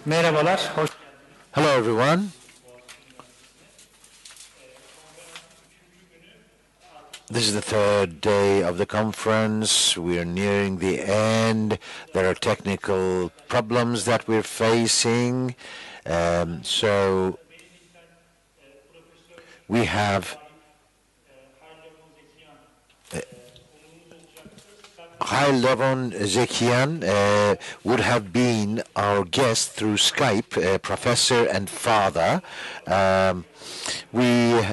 Merhabalar. Hello, everyone. This is the third day of the conference. We are nearing the end. There are technical problems that we're facing. So we have High-Levon Zekian would have been our guest through Skype, professor and father. We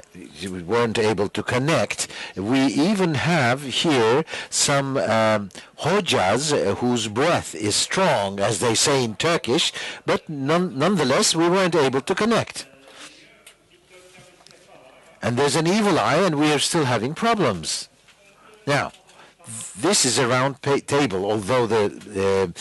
weren't able to connect. We even have here some hojas whose breath is strong, as they say in Turkish, but nonetheless we weren't able to connect. And there's an evil eye, and we are still having problems. Now, this is a round table, although the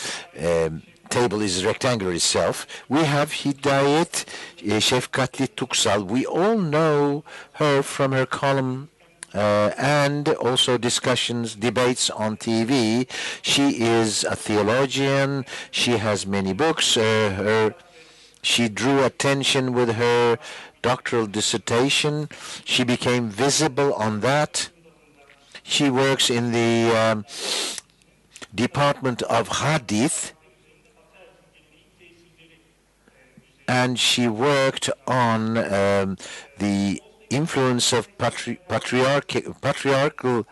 table is rectangular itself. We have Hidayet, Şefkatli, Tuksal. We all know her from her column and also discussions, debates on TV. She is a theologian. She has many books. She drew attention with her doctoral dissertation. She became visible on that. She works in the Department of Hadith, and she worked on the influence of patriarchal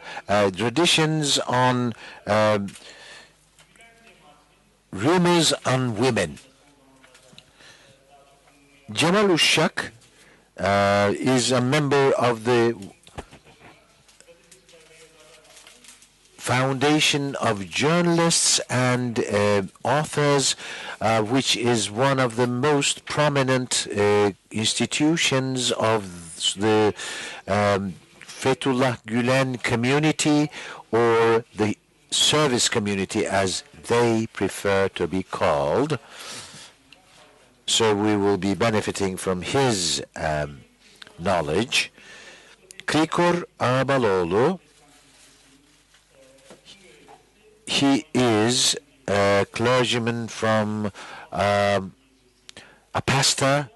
traditions on rumors on women. Cemal Uşak is a member of the Foundation of Journalists and Authors, which is one of the most prominent institutions of the Fethullah Gülen community, or the service community as they prefer to be called. So we will be benefiting from his knowledge. Krikor Ağabaloğlu, he is a clergyman from a pastor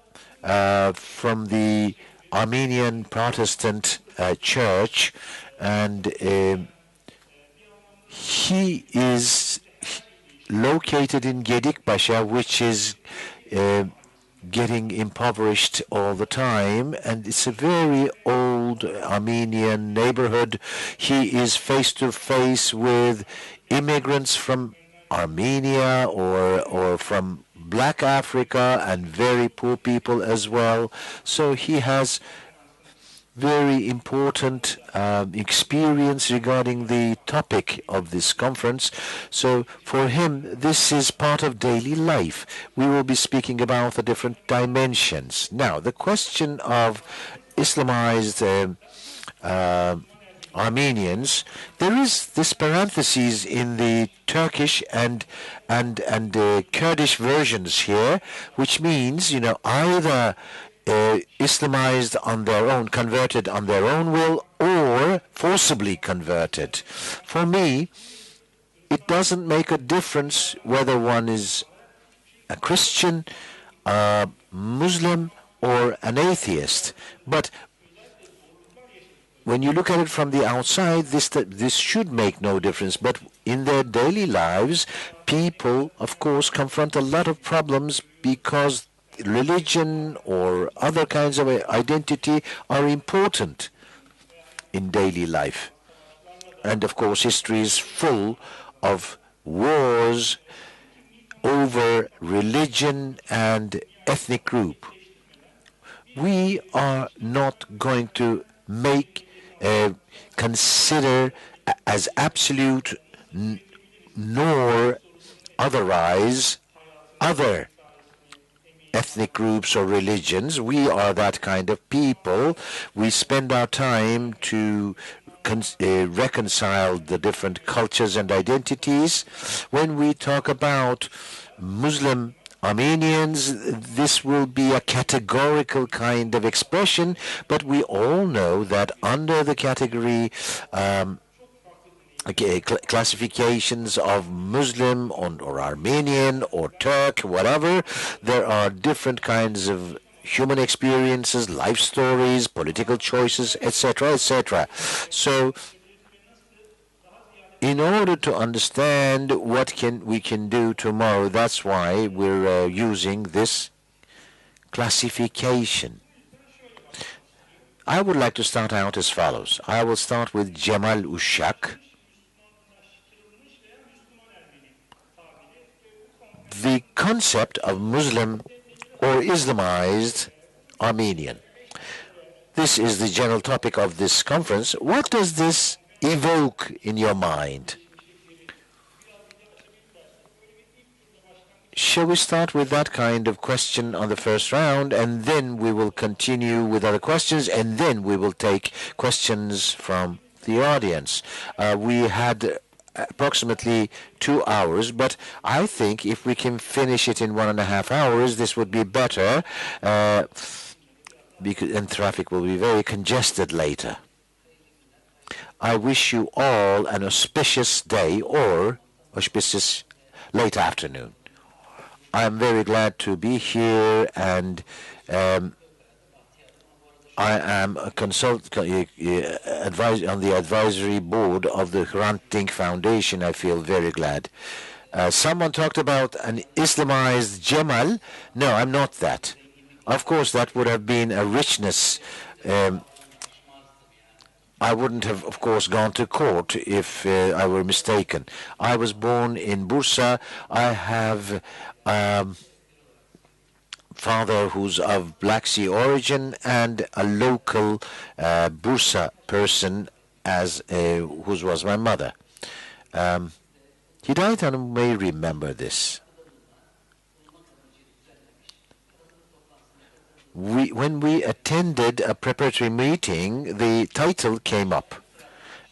from the Armenian Protestant Church, and he is located in Gedikbaşı, which is getting impoverished all the time, and it's a very old Armenian neighborhood. He is face to face with immigrants from Armenia or from Black Africa, and very poor people as well. So he has very important experience regarding the topic of this conference. So for him, this is part of daily life. We will be speaking about the different dimensions. Now, the question of Islamized Armenians, there is this parenthesis in the Turkish and Kurdish versions here, which means, you know, either Islamized on their own, converted on their own will, or forcibly converted. For me, it doesn't make a difference whether one is a Christian, a Muslim, or an atheist. But when you look at it from the outside, this should make no difference. But in their daily lives, people, of course, confront a lot of problems because religion or other kinds of identity are important in daily life. And of course, history is full of wars over religion and ethnic group. We are not going to consider as absolute nor otherize other ethnic groups or religions. We are that kind of people. We spend our time to reconcile the different cultures and identities. When we talk about Muslim Armenians, this will be a categorical kind of expression, but we all know that under the category classifications of Muslim or Armenian or Turk, whatever. There are different kinds of human experiences, life stories, political choices, etc., etc. So, in order to understand what we can do tomorrow, that's why we're using this classification. I would like to start out as follows. I will start with Cemal Uşak. The concept of Muslim or Islamized Armenian. This is the general topic of this conference. What does this evoke in your mind? Shall we start with that kind of question on the first round, and then we will continue with other questions, and then we will take questions from the audience. We had approximately 2 hours, but I think if we can finish it in 1.5 hours, this would be better, and traffic will be very congested later. I wish you all an auspicious day or auspicious late afternoon. I'm very glad to be here, and I am a consultant on the advisory board of the Hrant Dink Foundation. I feel very glad. Someone talked about an Islamized Cemal. No, I'm not that. Of course, that would have been a richness. I wouldn't have, of course, gone to court if I were mistaken. I was born in Bursa. I have father who's of Black Sea origin and a local Bursa person who was my mother. Hidayet may remember this. When we attended a preparatory meeting, the title came up,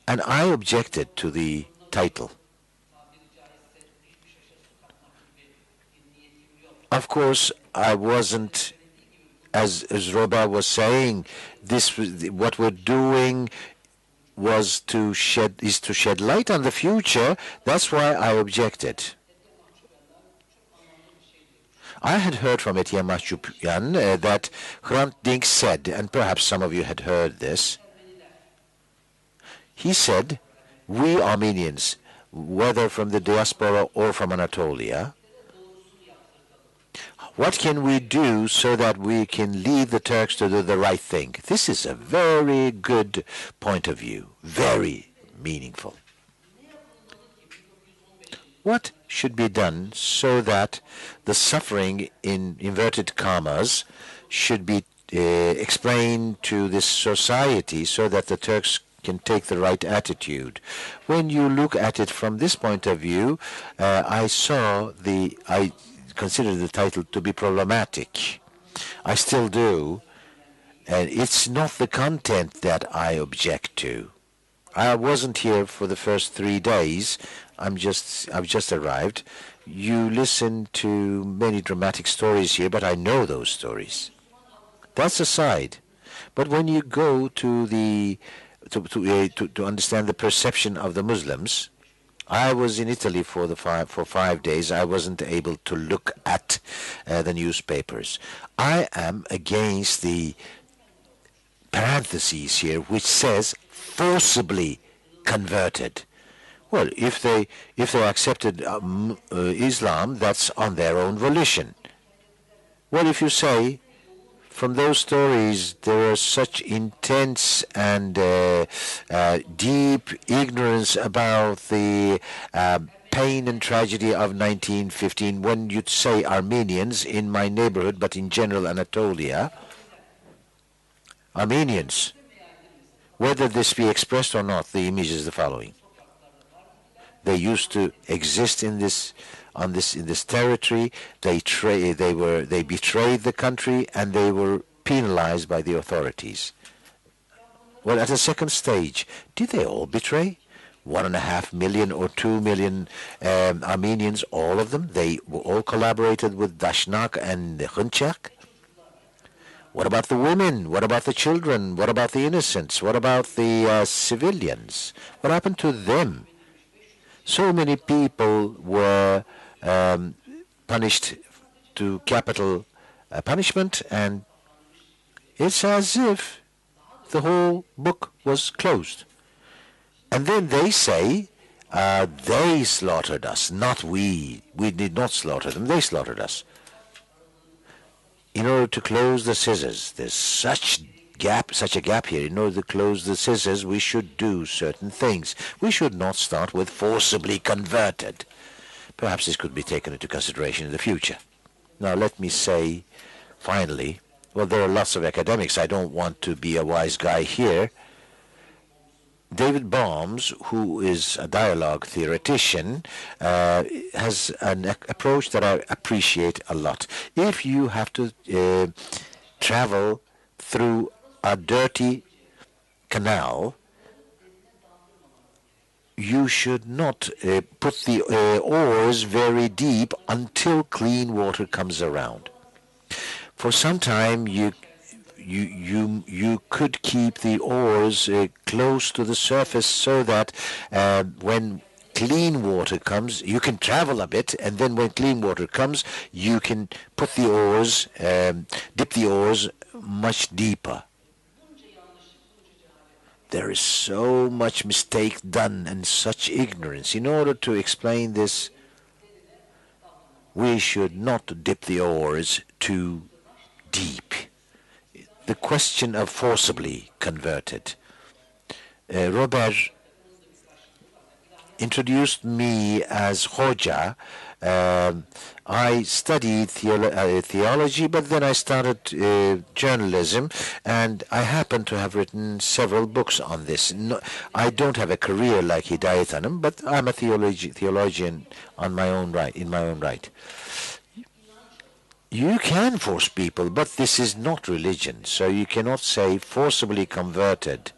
and I objected to the title. Of course, I wasn't, as Roba was saying, what we're doing is to shed light on the future. That's why I objected. I had heard from Etienne Mahçupyan that Hrant Dink said, and perhaps some of you had heard this, he said, we Armenians, whether from the diaspora or from Anatolia, what can we do so that we can lead the Turks to do the right thing? This is a very good point of view, very meaningful. What should be done so that the suffering, in inverted commas, should be explained to this society so that the Turks can take the right attitude? When you look at it from this point of view, I consider the title to be problematic. I still do, and it's not the content that I object to. I wasn't here for the first 3 days. I've just arrived. You listen to many dramatic stories here, but I know those stories. That's aside. But when you go to understand the perception of the Muslims, I was in Italy for 5 days. I wasn't able to look at the newspapers. I am against the parentheses here, which says forcibly converted. Well, if they accepted Islam, that's on their own volition. Well, if you say from those stories there was such intense and deep ignorance about the pain and tragedy of 1915, when you'd say Armenians in my neighborhood, but in general Anatolia, Armenians, whether this be expressed or not, the image is the following. They used to exist in this territory. They betrayed the country, and they were penalized by the authorities. Well, at a second stage, did they all betray? 1.5 million or 2 million Armenians, all of them, they all collaborated with Dashnak and Hunchak. What about the women? What about the children? What about the innocents? What about the civilians? What happened to them? So many people were punished to capital punishment, and it's as if the whole book was closed. And then they say, they slaughtered us, not we. We did not slaughter them, they slaughtered us. In order to close the scissors, there's such a gap here. In order to close the scissors, we should do certain things. We should not start with forcibly converted. Perhaps this could be taken into consideration in the future. Now let me say, finally, well, there are lots of academics. I don't want to be a wise guy here. David Bohm's, who is a dialogue theoretician, has an approach that I appreciate a lot. If you have to travel through a dirty canal, you should not put the oars very deep until clean water comes around. For some time, you could keep the oars close to the surface so that when clean water comes, you can travel a bit, and then when clean water comes, you can put the oars, dip the oars much deeper. There is so much mistake done and such ignorance. In order to explain this, we should not dip the oars too deep. The question of forcibly converted. Robert introduced me as Hoca. I studied theology, but then I started journalism, and I happen to have written several books on this. No, I don't have a career like Hidayet Hanım, but I'm a theologian on my own right, in my own right. You can force people, but this is not religion, so you cannot say forcibly converted.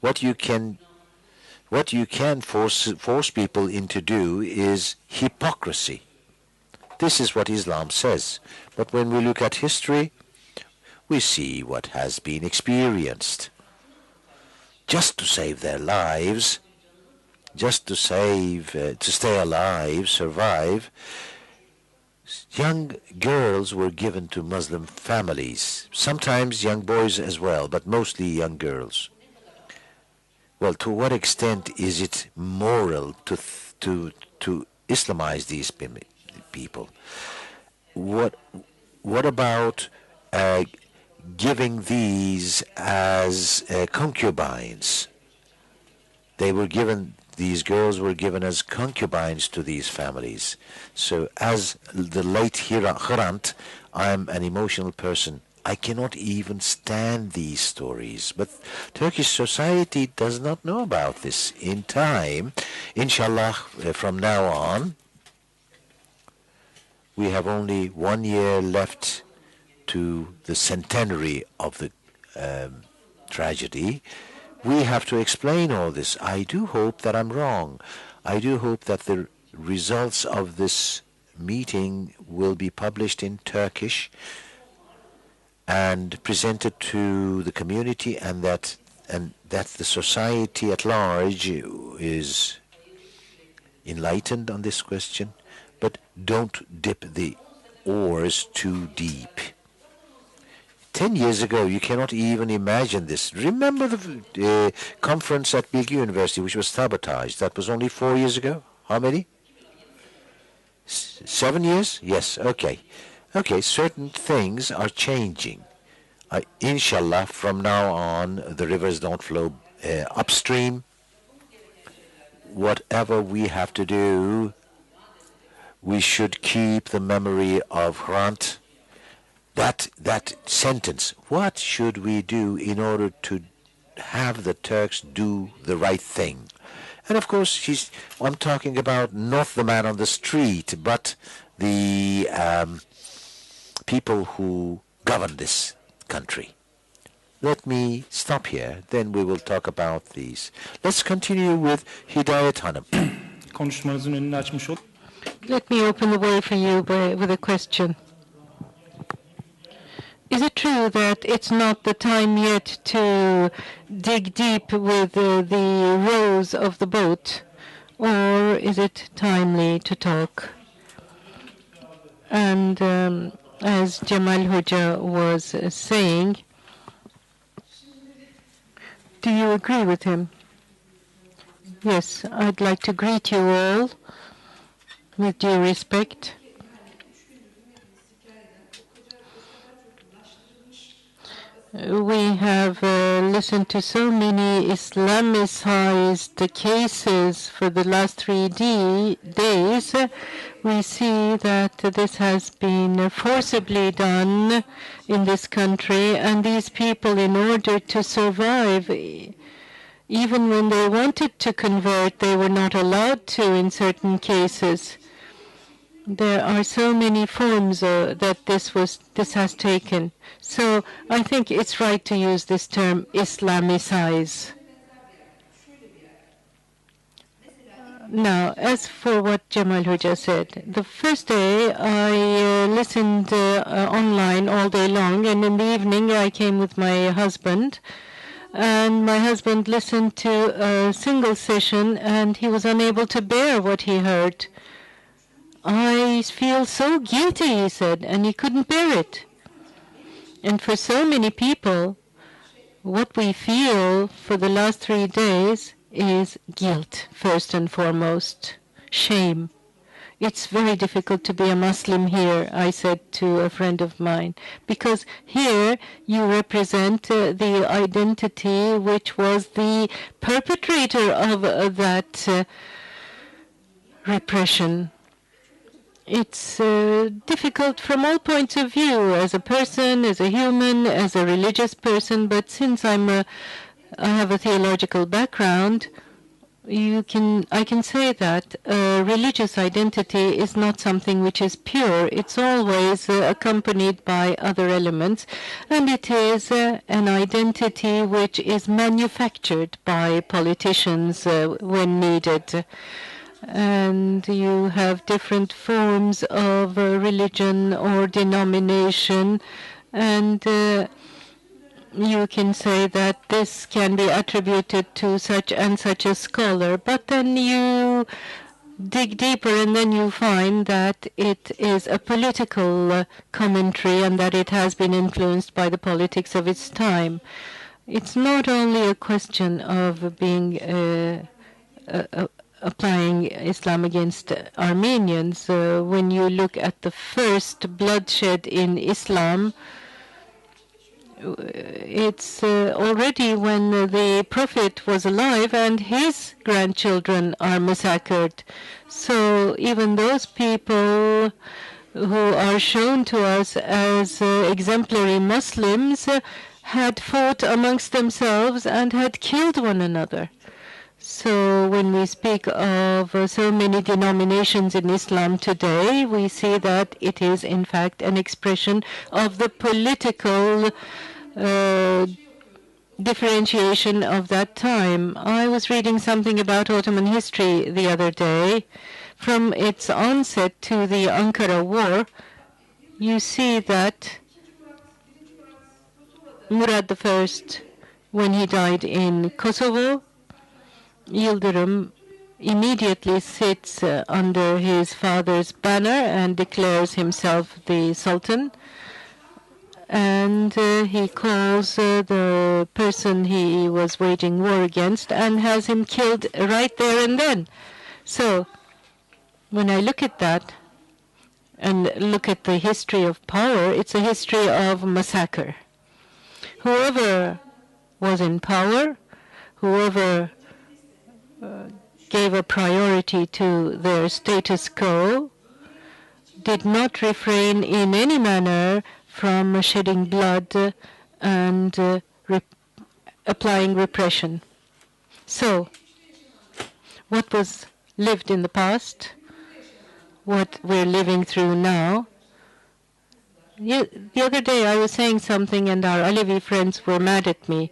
What you can force people into do is hypocrisy. This is what Islam says. But when we look at history, we see what has been experienced. Just to save their lives, just to stay alive, survive, young girls were given to Muslim families, sometimes young boys as well, but mostly young girls. Well, to what extent is it moral to Islamize these people? What about giving these as concubines? These girls were given as concubines to these families. So as the late Hrant, I'm an emotional person. I cannot even stand these stories. But Turkish society does not know about this. In time, inshallah, from now on, we have only 1 year left to the centenary of the tragedy. We have to explain all this. I do hope that I'm wrong. I do hope that the results of this meeting will be published in Turkish and presented to the community, and that the society at large is enlightened on this question. But don't dip the oars too deep. 10 years ago, you cannot even imagine this. Remember the conference at Bilgi University, which was sabotaged? That was only 4 years ago. How many? 7 years? Yes, okay. Okay, certain things are changing. Inshallah, from now on, the rivers don't flow upstream. Whatever we have to do, we should keep the memory of Hrant. That sentence, what should we do in order to have the Turks do the right thing? And of course, I'm talking about not the man on the street, but the people who govern this country. Let me stop here, then we will talk about these. Let's continue with Hidayet Hanım. Konuşmanızın önünü açmış ol. Let me open the way for you with a question. Is it true that it's not the time yet to dig deep with the rows of the boat? or is it timely to talk? And as Cemal Hoca was saying, do you agree with him? Yes, I'd like to greet you all with due respect. We have listened to so many Islamicized cases for the last 3 days. We see that this has been forcibly done in this country, and these people, in order to survive, even when they wanted to convert, they were not allowed to in certain cases. There are so many forms that this has taken. So I think it's right to use this term, Islamicize. Now, as for what Cemal Hoca said, the first day I listened online all day long, and in the evening I came with my husband. And my husband listened to a single session, and he was unable to bear what he heard. I feel so guilty, he said, and he couldn't bear it. And for so many people, what we feel for the last 3 days is guilt, first and foremost, shame. It's very difficult to be a Muslim here, I said to a friend of mine, because here you represent the identity which was the perpetrator of that repression. It's difficult from all points of view, as a person, as a human, as a religious person, but since I have a theological background, I can say that religious identity is not something which is pure. It's always accompanied by other elements, and it is an identity which is manufactured by politicians when needed. And you have different forms of religion or denomination, and you can say that this can be attributed to such and such a scholar, but then you dig deeper and then you find that it is a political commentary and that it has been influenced by the politics of its time. It's not only a question of being applying Islam against Armenians. When you look at the first bloodshed in Islam, it's already when the Prophet was alive and his grandchildren are massacred. So even those people who are shown to us as exemplary Muslims had fought amongst themselves and had killed one another. So when we speak of so many denominations in Islam today, we see that it is in fact an expression of the political differentiation of that time. I was reading something about Ottoman history the other day. From its onset to the Ankara War, you see that Murad I, when he died in Kosovo, Yildirim immediately sits under his father's banner and declares himself the Sultan. And he calls the person he was waging war against and has him killed right there and then. So when I look at that and look at the history of power, it's a history of massacre. Whoever was in power, whoever gave a priority to their status quo, did not refrain in any manner from shedding blood and applying repression. So, what was lived in the past, what we're living through now. The other day I was saying something and our Alevi friends were mad at me.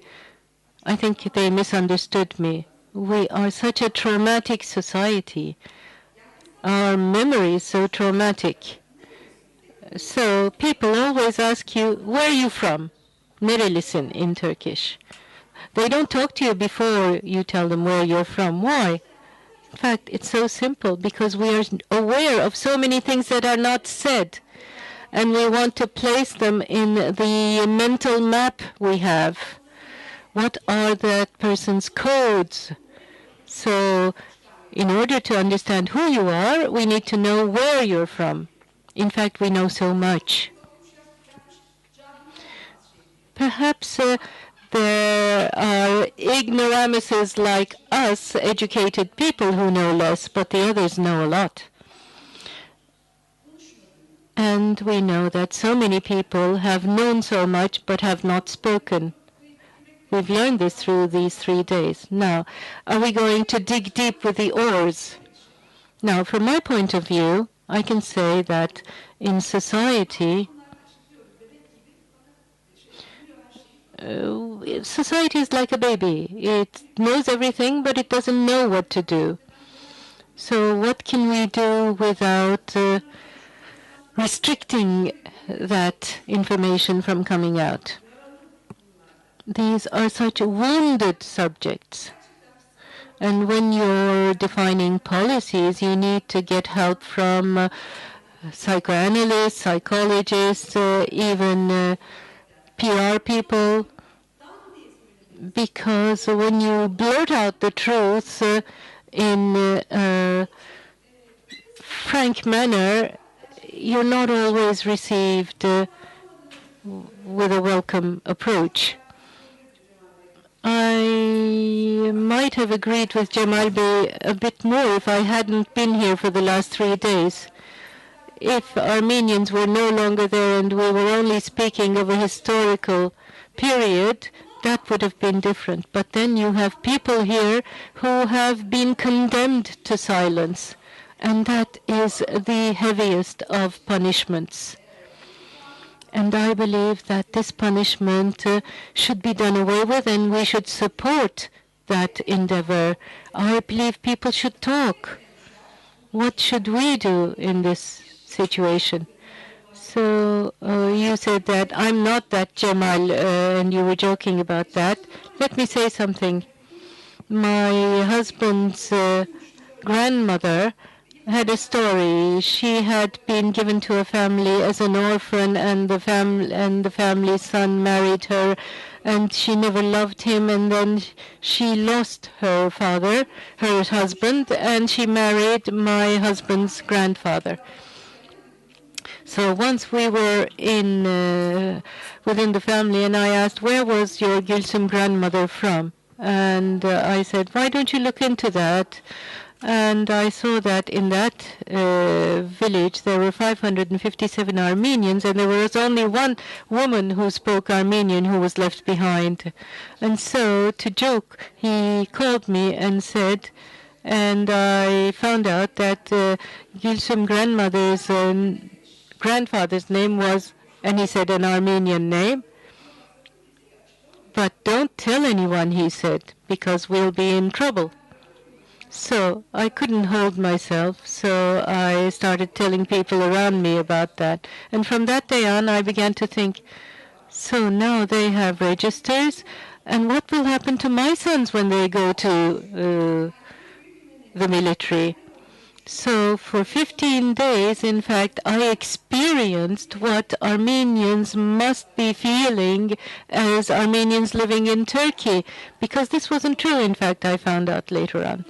I think they misunderstood me. We are such a traumatic society. Our memory is so traumatic. So people always ask you, where are you from? Nerelisin in Turkish. They don't talk to you before you tell them where you're from. Why? In fact, it's so simple because we are aware of so many things that are not said, and we want to place them in the mental map we have. What are that person's codes? So in order to understand who you are, we need to know where you're from. In fact, we know so much. Perhaps there are ignoramuses like us, educated people, who know less, but the others know a lot. And we know that so many people have known so much but have not spoken. We've learned this through these 3 days. Now, are we going to dig deep with the oars? Now, from my point of view, I can say that in society, society is like a baby. It knows everything, but it doesn't know what to do. So what can we do without restricting that information from coming out? These are such wounded subjects. And when you're defining policies, you need to get help from psychoanalysts, psychologists, even PR people, because when you blurt out the truth in a frank manner, you're not always received with a welcome approach. I might have agreed with Cemal Bey a bit more if I hadn't been here for the last 3 days. If Armenians were no longer there and we were only speaking of a historical period, that would have been different. But then you have people here who have been condemned to silence, and that is the heaviest of punishments. And I believe that this punishment should be done away with, and we should support that endeavor. I believe people should talk. What should we do in this situation? So you said that I'm not that Cemal, and you were joking about that. Let me say something. My husband's grandmother had a story. She had been given to a family as an orphan, and the family's son married her, and she never loved him, and then she lost her father, her husband, and she married my husband's grandfather. So once we were within the family, and I asked, where was your Gülsüm grandmother from? And I said, why don't you look into that? And I saw that in that village there were 557 Armenians, and there was only one woman who spoke Armenian who was left behind. And so, to joke, he called me and said, and I found out that Gülsüm grandmother's grandfather's name was, and he said, an Armenian name. But don't tell anyone, he said, because we'll be in trouble. So I couldn't hold myself, so I started telling people around me about that. And from that day on, I began to think, so now they have registers, and what will happen to my sons when they go to the military? So for 15 days, in fact, I experienced what Armenians must be feeling as Armenians living in Turkey, because this wasn't true, in fact, I found out later on.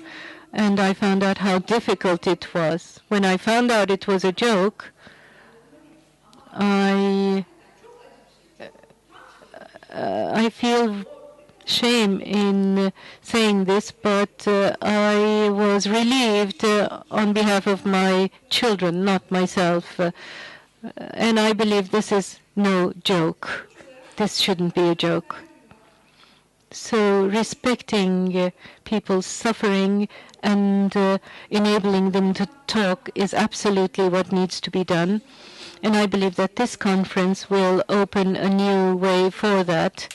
And I found out how difficult it was. When I found out it was a joke, I feel shame in saying this, but I was relieved on behalf of my children, not myself. And I believe this is no joke. This shouldn't be a joke. So respecting people's suffering and enabling them to talk is absolutely what needs to be done. And I believe that this conference will open a new way for that.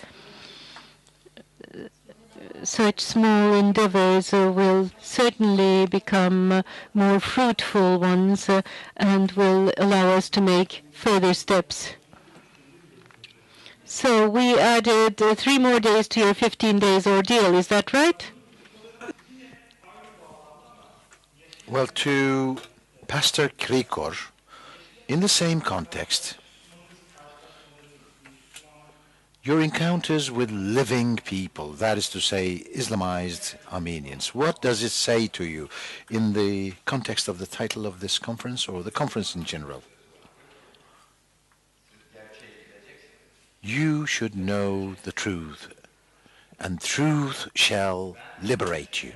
Such small endeavors will certainly become more fruitful ones and will allow us to make further steps. So we added 3 more days to your 15 days ordeal, is that right? Well, to Pastor Krikor, in the same context, your encounters with living people, that is to say, Islamized Armenians, what does it say to you in the context of the title of this conference or the conference in general? You should know the truth, and truth shall liberate you.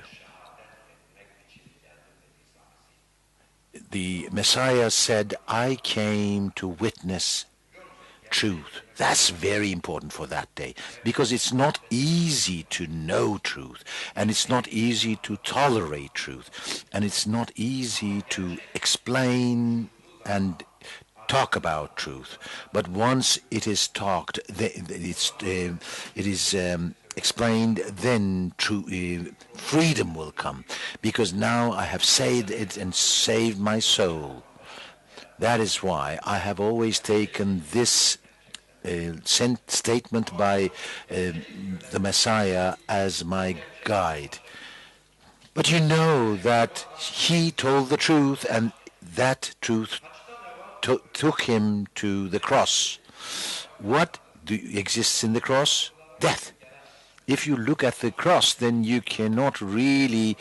The Messiah said, I came to witness truth. That's very important for that day, because it's not easy to know truth, and it's not easy to tolerate truth, and it's not easy to explain and talk about truth. But once it is talked, it is explained, then true freedom will come, because now I have said it and saved my soul. That is why I have always taken this statement by the Messiah as my guide. But you know that he told the truth, and that truth took him to the cross. What exists in the cross? Death. If you look at the cross, then you cannot really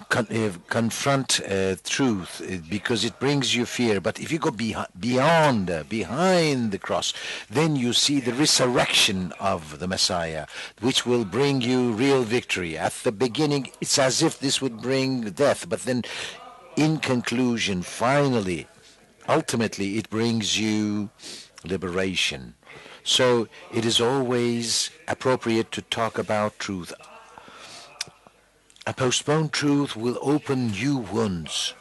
confront truth, because it brings you fear. But if you go behind the cross, then you see the resurrection of the Messiah, which will bring you real victory. At the beginning, it's as if this would bring death, but then in conclusion, finally, ultimately, it brings you liberation. So it is always appropriate to talk about truth. A postponed truth will open new wounds.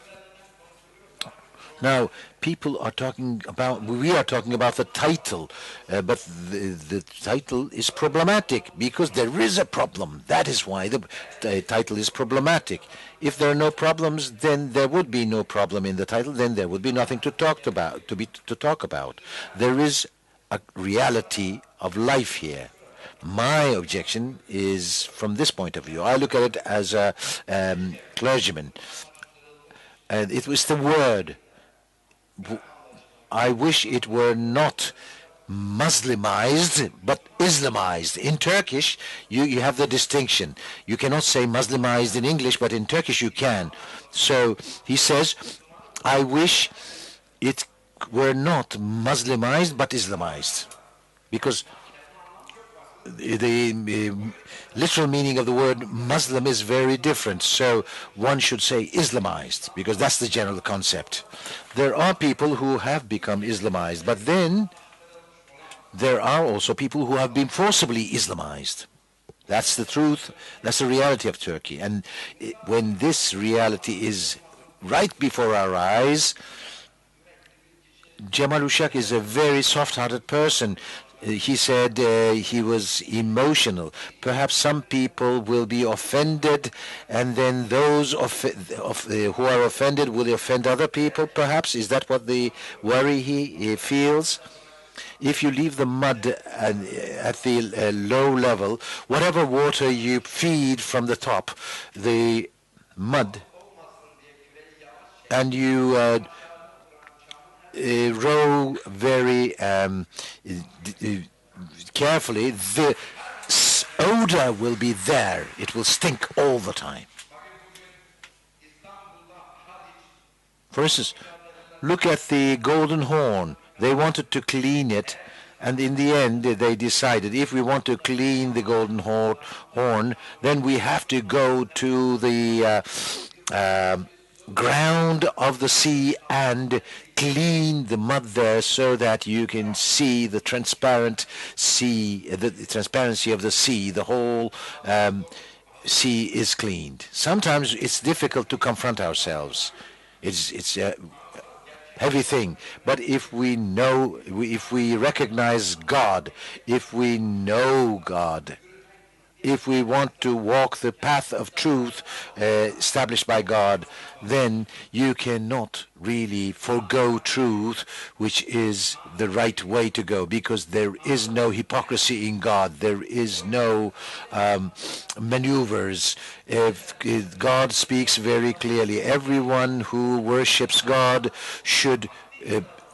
Now, people are talking about, we are talking about the title, but the title is problematic because there is a problem. That is why the title is problematic. If there are no problems, then there would be no problem in the title. Then there would be nothing to talk about. To talk about. There is a reality of life here. My objection is from this point of view. I look at it as a clergyman. And it was the word. I wish it were not Muslimized, but Islamized. In Turkish, you have the distinction. You cannot say Muslimized in English, but in Turkish you can. So he says, I wish it were not Muslimized, but Islamized. Because the literal meaning of the word Muslim is very different. So one should say Islamized, because that's the general concept. There are people who have become Islamized, but then there are also people who have been forcibly Islamized. That's the truth. That's the reality of Turkey. And when this reality is right before our eyes, Cemal Uşak is a very soft-hearted person. He said he was emotional. Perhaps some people will be offended, and then those who are offended will offend other people, perhaps. Is that what the worry he feels? If you leave the mud at the low level, whatever water you feed from the top, the mud, and you row very carefully, the odor will be there. It will stink all the time. For instance, look at the Golden Horn. They wanted to clean it, and in the end they decided, if we want to clean the Golden Horn, then we have to go to the ground of the sea and clean the mud there, so that you can see the transparent sea, the transparency of the sea. The whole sea is cleaned. Sometimes it's difficult to confront ourselves. It's a heavy thing. But if we know, if we recognize God, if we know God, if we want to walk the path of truth established by God, then you cannot really forego truth, which is the right way to go, because there is no hypocrisy in God. There is no maneuvers. If God speaks very clearly, everyone who worships God should,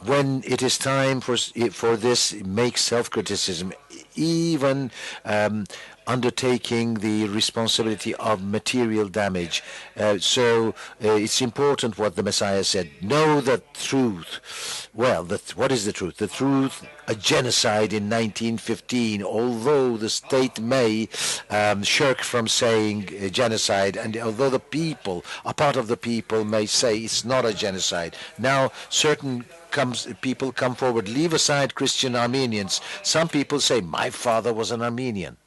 when it is time for this, make self-criticism, even undertaking the responsibility of material damage. So it's important what the Messiah said. Know the truth. Well, what is the truth? The truth, a genocide in 1915, although the state may shirk from saying genocide, and although the people, a part of the people may say it's not a genocide. Now certain people come forward, leave aside Christian Armenians. Some people say, my father was an Armenian,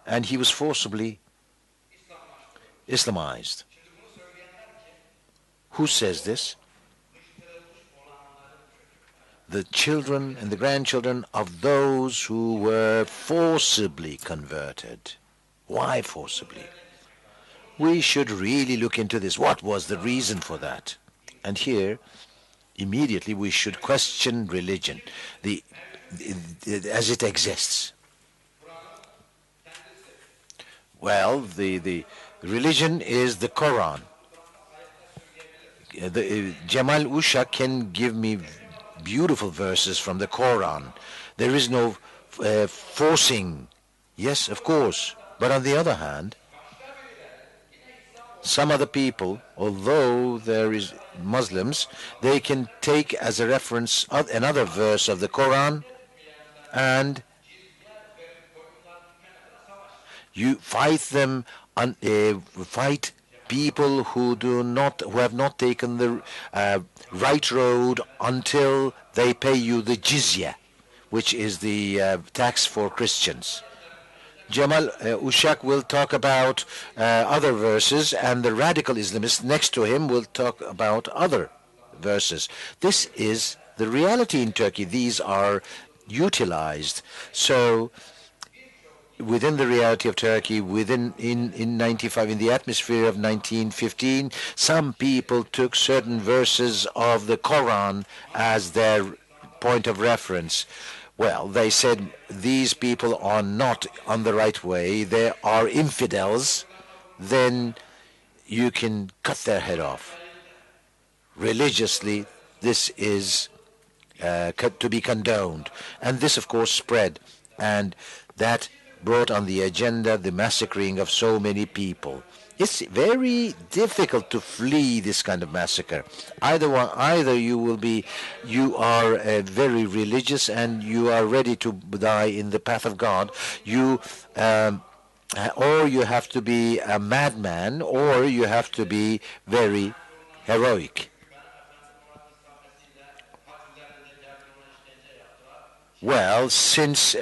and he was forcibly Islamized. Who says this? The children and the grandchildren of those who were forcibly converted. Why forcibly? We should really look into this. What was the reason for that? And here, immediately we should question religion as it exists. Well, the religion is the Quran. Cemal Uşak can give me beautiful verses from the Quran. There is no forcing. Yes, of course. But on the other hand, some other people, although there is Muslims, they can take as a reference another verse of the Quran, and you fight them, fight people who have not taken the right road until they pay you the jizya, which is the tax for Christians. Cemal Uşak will talk about other verses, and the radical Islamist next to him will talk about other verses. This is the reality in Turkey. These are utilized. So within the reality of Turkey, in 95, in the atmosphere of 1915, some people took certain verses of the Quran as their point of reference. Well, they said these people are not on the right way, they are infidels. Then you can cut their head off. Religiously, this is to be condoned. And this, of course, spread. And that brought on the agenda the massacring of so many people. It's very difficult to flee this kind of massacre. Either you are very religious and you are ready to die in the path of God, or you have to be a madman, or you have to be very heroic. Well, since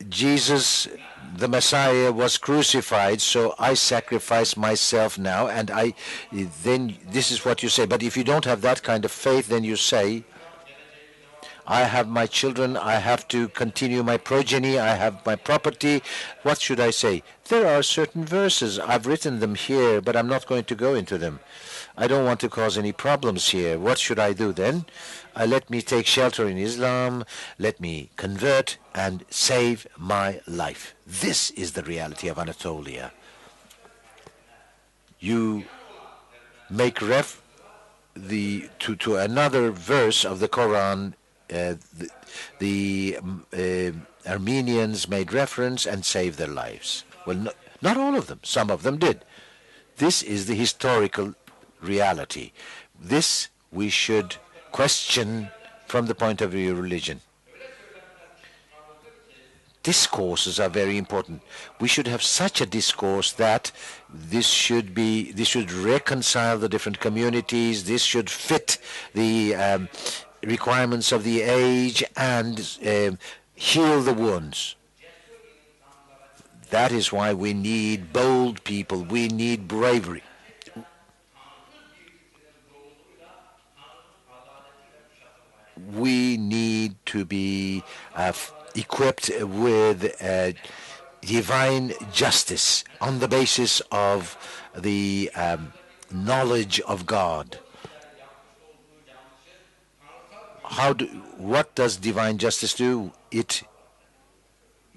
Jesus, the Messiah, was crucified, so I sacrifice myself now, and then this is what you say. But if you don't have that kind of faith, then you say, I have my children, I have to continue my progeny, I have my property. What should I say? There are certain verses. I've written them here, but I'm not going to go into them. I don't want to cause any problems here. What should I do then? Let me take shelter in Islam, let me convert and save my life. This is the reality of Anatolia. You make to another verse of the Quran. The Armenians made reference and saved their lives. Well, not all of them. Some of them did. This is the historical reality. This we should question from the point of view of religion. Discourses are very important. We should have such a discourse that this should reconcile the different communities. This should fit the requirements of the age and heal the wounds. That is why we need bold people. We need bravery. We need to be equipped with divine justice on the basis of the knowledge of God. What does divine justice do? It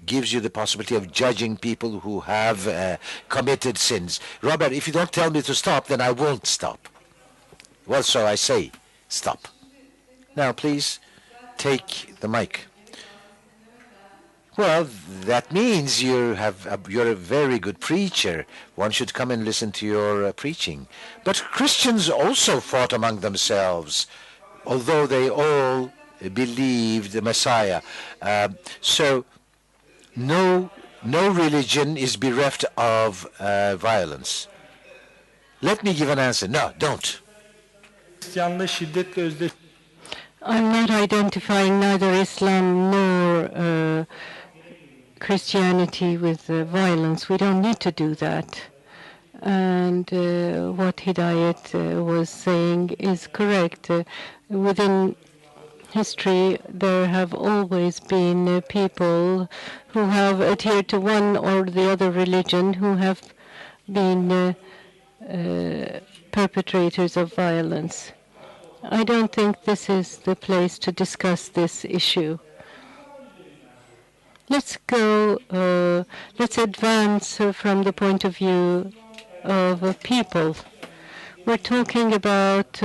gives you the possibility of judging people who have committed sins. Robert, if you don't tell me to stop, then I won't stop. Well, so I say, stop. Now, please take the mic. Well, that means you're a very good preacher. One should come and listen to your preaching. But Christians also fought among themselves, although they all believed the Messiah. So no religion is bereft of violence. Let me give an answer. No, don't. Hristiyanlığı şiddetle özdeş. I'm not identifying neither Islam nor Christianity with violence. We don't need to do that. And what Hidayet was saying is correct. Within history, there have always been people who have adhered to one or the other religion who have been perpetrators of violence. I don't think this is the place to discuss this issue. Let's advance from the point of view of people. We're talking about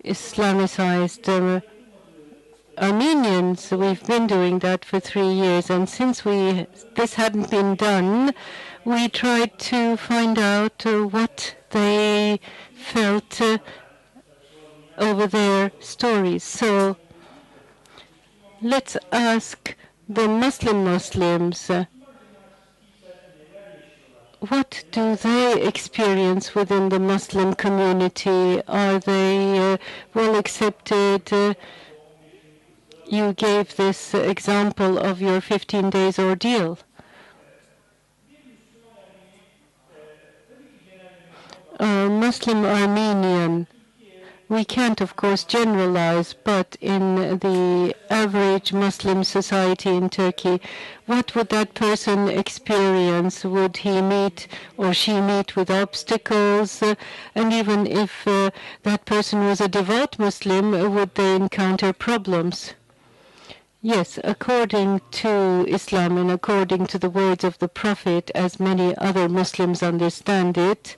Islamicized Armenians. We've been doing that for 3 years, and since this hadn't been done, we tried to find out what they felt over their stories. So let's ask the Muslims, what do they experience within the Muslim community? Are they well accepted? You gave this example of your 15 days ordeal. Muslim Armenian, we can't, of course, generalize, but in the average Muslim society in Turkey, what would that person experience? Would he meet or she meet with obstacles? And even if that person was a devout Muslim, would they encounter problems? Yes, according to Islam and according to the words of the Prophet, as many other Muslims understand it,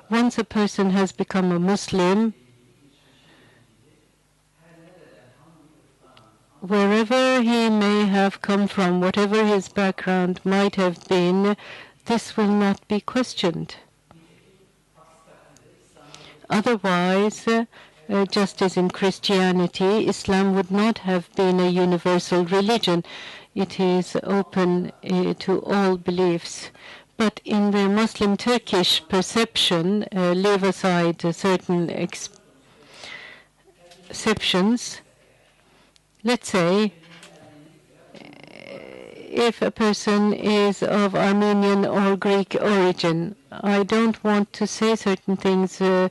once a person has become a Muslim, wherever he may have come from, whatever his background might have been, this will not be questioned. Otherwise, just as in Christianity, Islam would not have been a universal religion. It is open to all beliefs. But in the Muslim Turkish perception, leave aside certain exceptions. Let's say if a person is of Armenian or Greek origin, I don't want to say certain things for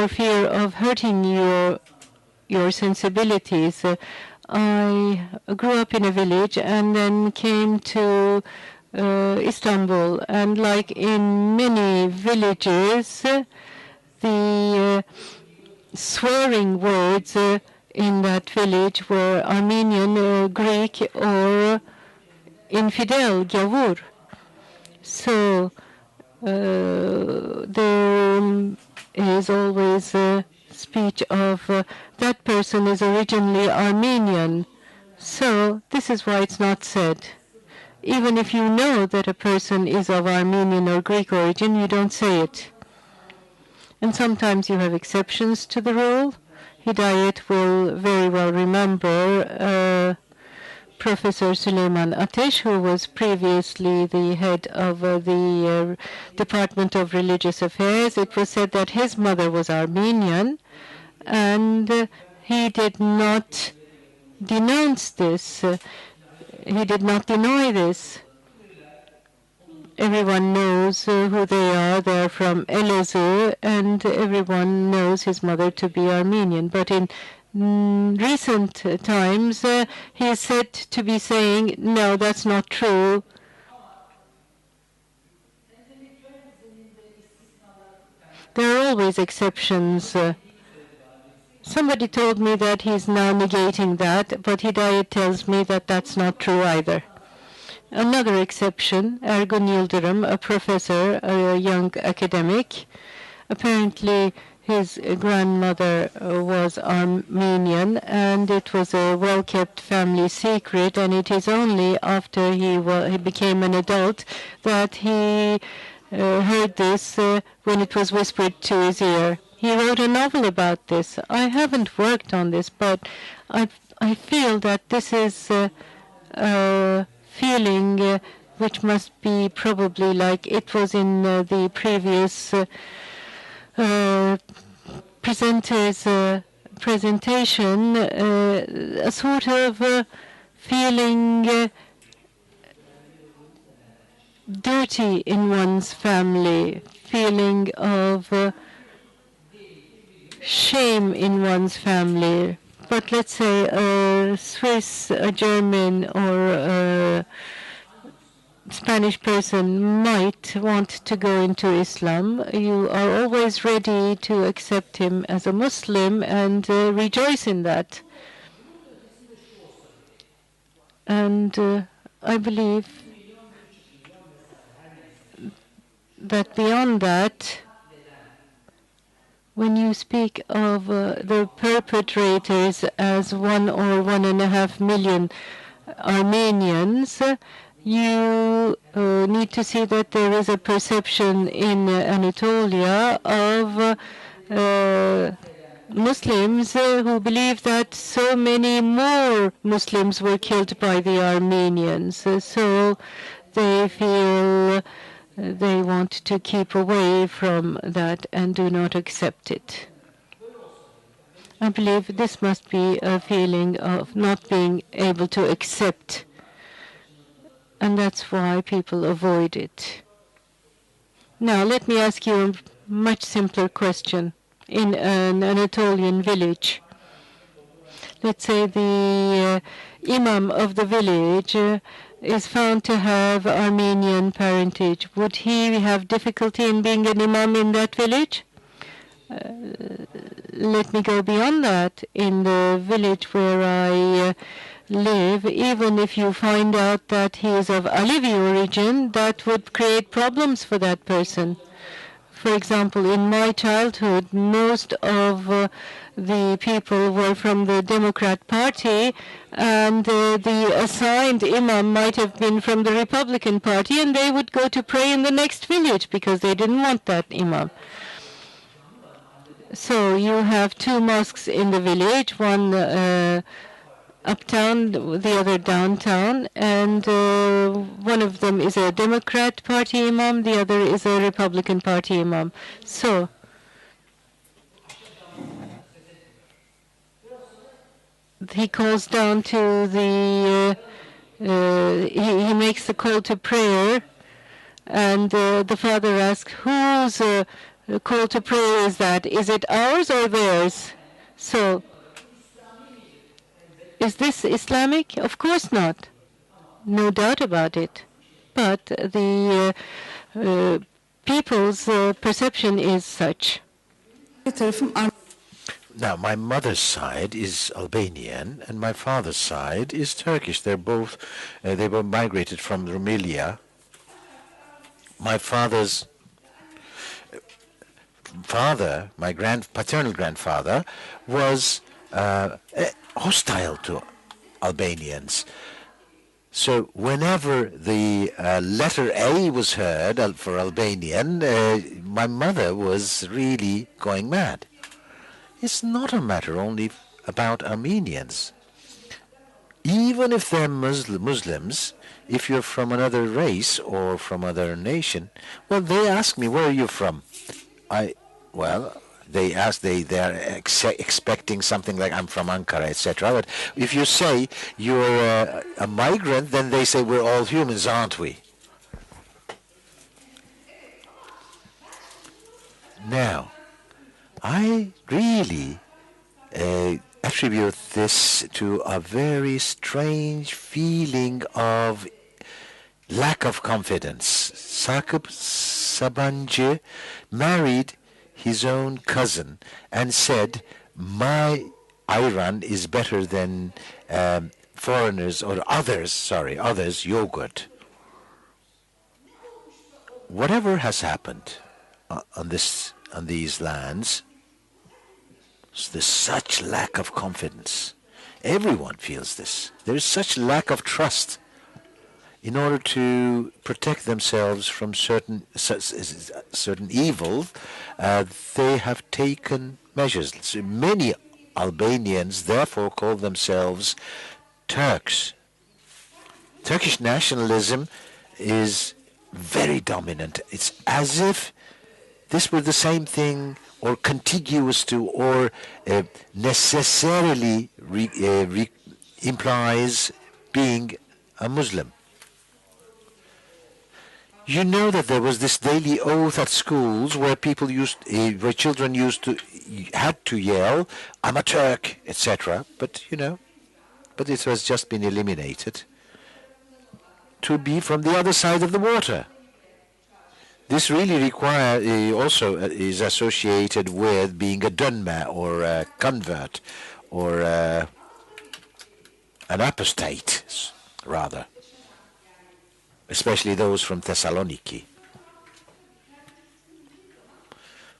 fear of hurting your sensibilities. I grew up in a village and then came to Istanbul, and like in many villages, the swearing words in that village were Armenian, Greek, or infidel, gavur. So there is always a speech of that person is originally Armenian. So this is why it's not said. Even if you know that a person is of Armenian or Greek origin, you don't say it. And sometimes you have exceptions to the rule. Hidayet will very well remember Professor Süleyman Ateş, who was previously the head of the Department of Religious Affairs. It was said that his mother was Armenian, and he did not denounce this. He did not deny this. Everyone knows who they are. They're from Elazığ, and everyone knows his mother to be Armenian. But in recent times, he is said to be saying, no, that's not true. There are always exceptions. Somebody told me that he's now negating that, but Hidayet tells me that that's not true either. Another exception, Ergun Yıldırım, a professor, a young academic. Apparently, his grandmother was Armenian, and it was a well-kept family secret, and it is only after he became an adult that he heard this when it was whispered to his ear. He wrote a novel about this. I haven't worked on this, but I feel that this is a feeling which must be probably like it was in the previous presenter's presentation, a sort of feeling dirty in one's family, feeling of shame in one's family. But let's say a Swiss, a German, or a Spanish person might want to go into Islam. You are always ready to accept him as a Muslim and rejoice in that. And I believe that beyond that, when you speak of the perpetrators as 1 or 1.5 million Armenians, you need to see that there is a perception in Anatolia of Muslims who believe that so many more Muslims were killed by the Armenians. So they feel they want to keep away from that and do not accept it. I believe this must be a feeling of not being able to accept, and that's why people avoid it. Now, let me ask you a much simpler question. In an Anatolian village, let's say the imam of the village is found to have Armenian parentage. Would he have difficulty in being an imam in that village? Let me go beyond that. In the village where I live, even if you find out that he is of Alevi origin, that would create problems for that person. For example, in my childhood, most of the people were from the Democrat Party, and the assigned imam might have been from the Republican Party, and they would go to pray in the next village because they didn't want that imam. So you have 2 mosques in the village, one uptown, the other downtown, and one of them is a Democrat Party imam, the other is a Republican Party imam. So he calls down to the, he makes the call to prayer, and the father asks, whose call to prayer is that? Is it ours or theirs? So, is this Islamic? Of course not. No doubt about it. But the people's perception is such. Now, my mother's side is Albanian, and my father's side is Turkish. They're both, they were migrated from Rumelia. My father's father, my paternal grandfather, was hostile to Albanians. So whenever the letter A was heard for Albanian, my mother was really going mad. It's not a matter only about Armenians. Even if they're Muslims, if you're from another race or from another nation, well, they ask me, where are you from? They ask, they are expecting something like, I'm from Ankara, etc. But if you say you're a migrant, then they say, we're all humans, aren't we? Now, I really attribute this to a very strange feeling of lack of confidence. Sakıp Sabancı married his own cousin and said, my ayran is better than foreigners or others' yogurt. Whatever has happened on these lands, there's such lack of confidence. Everyone feels this. There is such lack of trust. In order to protect themselves from certain evil, they have taken measures. So many Albanians therefore call themselves Turks. Turkish nationalism is very dominant. It's as if this were the same thing or contiguous to or necessarily implies being a Muslim. You know that there was this daily oath at schools where where children had to yell, "I'm a Turk," etc. But it has just been eliminated to be from the other side of the water. This really also is associated with being a dönme or a convert or an apostate, rather. Especially those from Thessaloniki.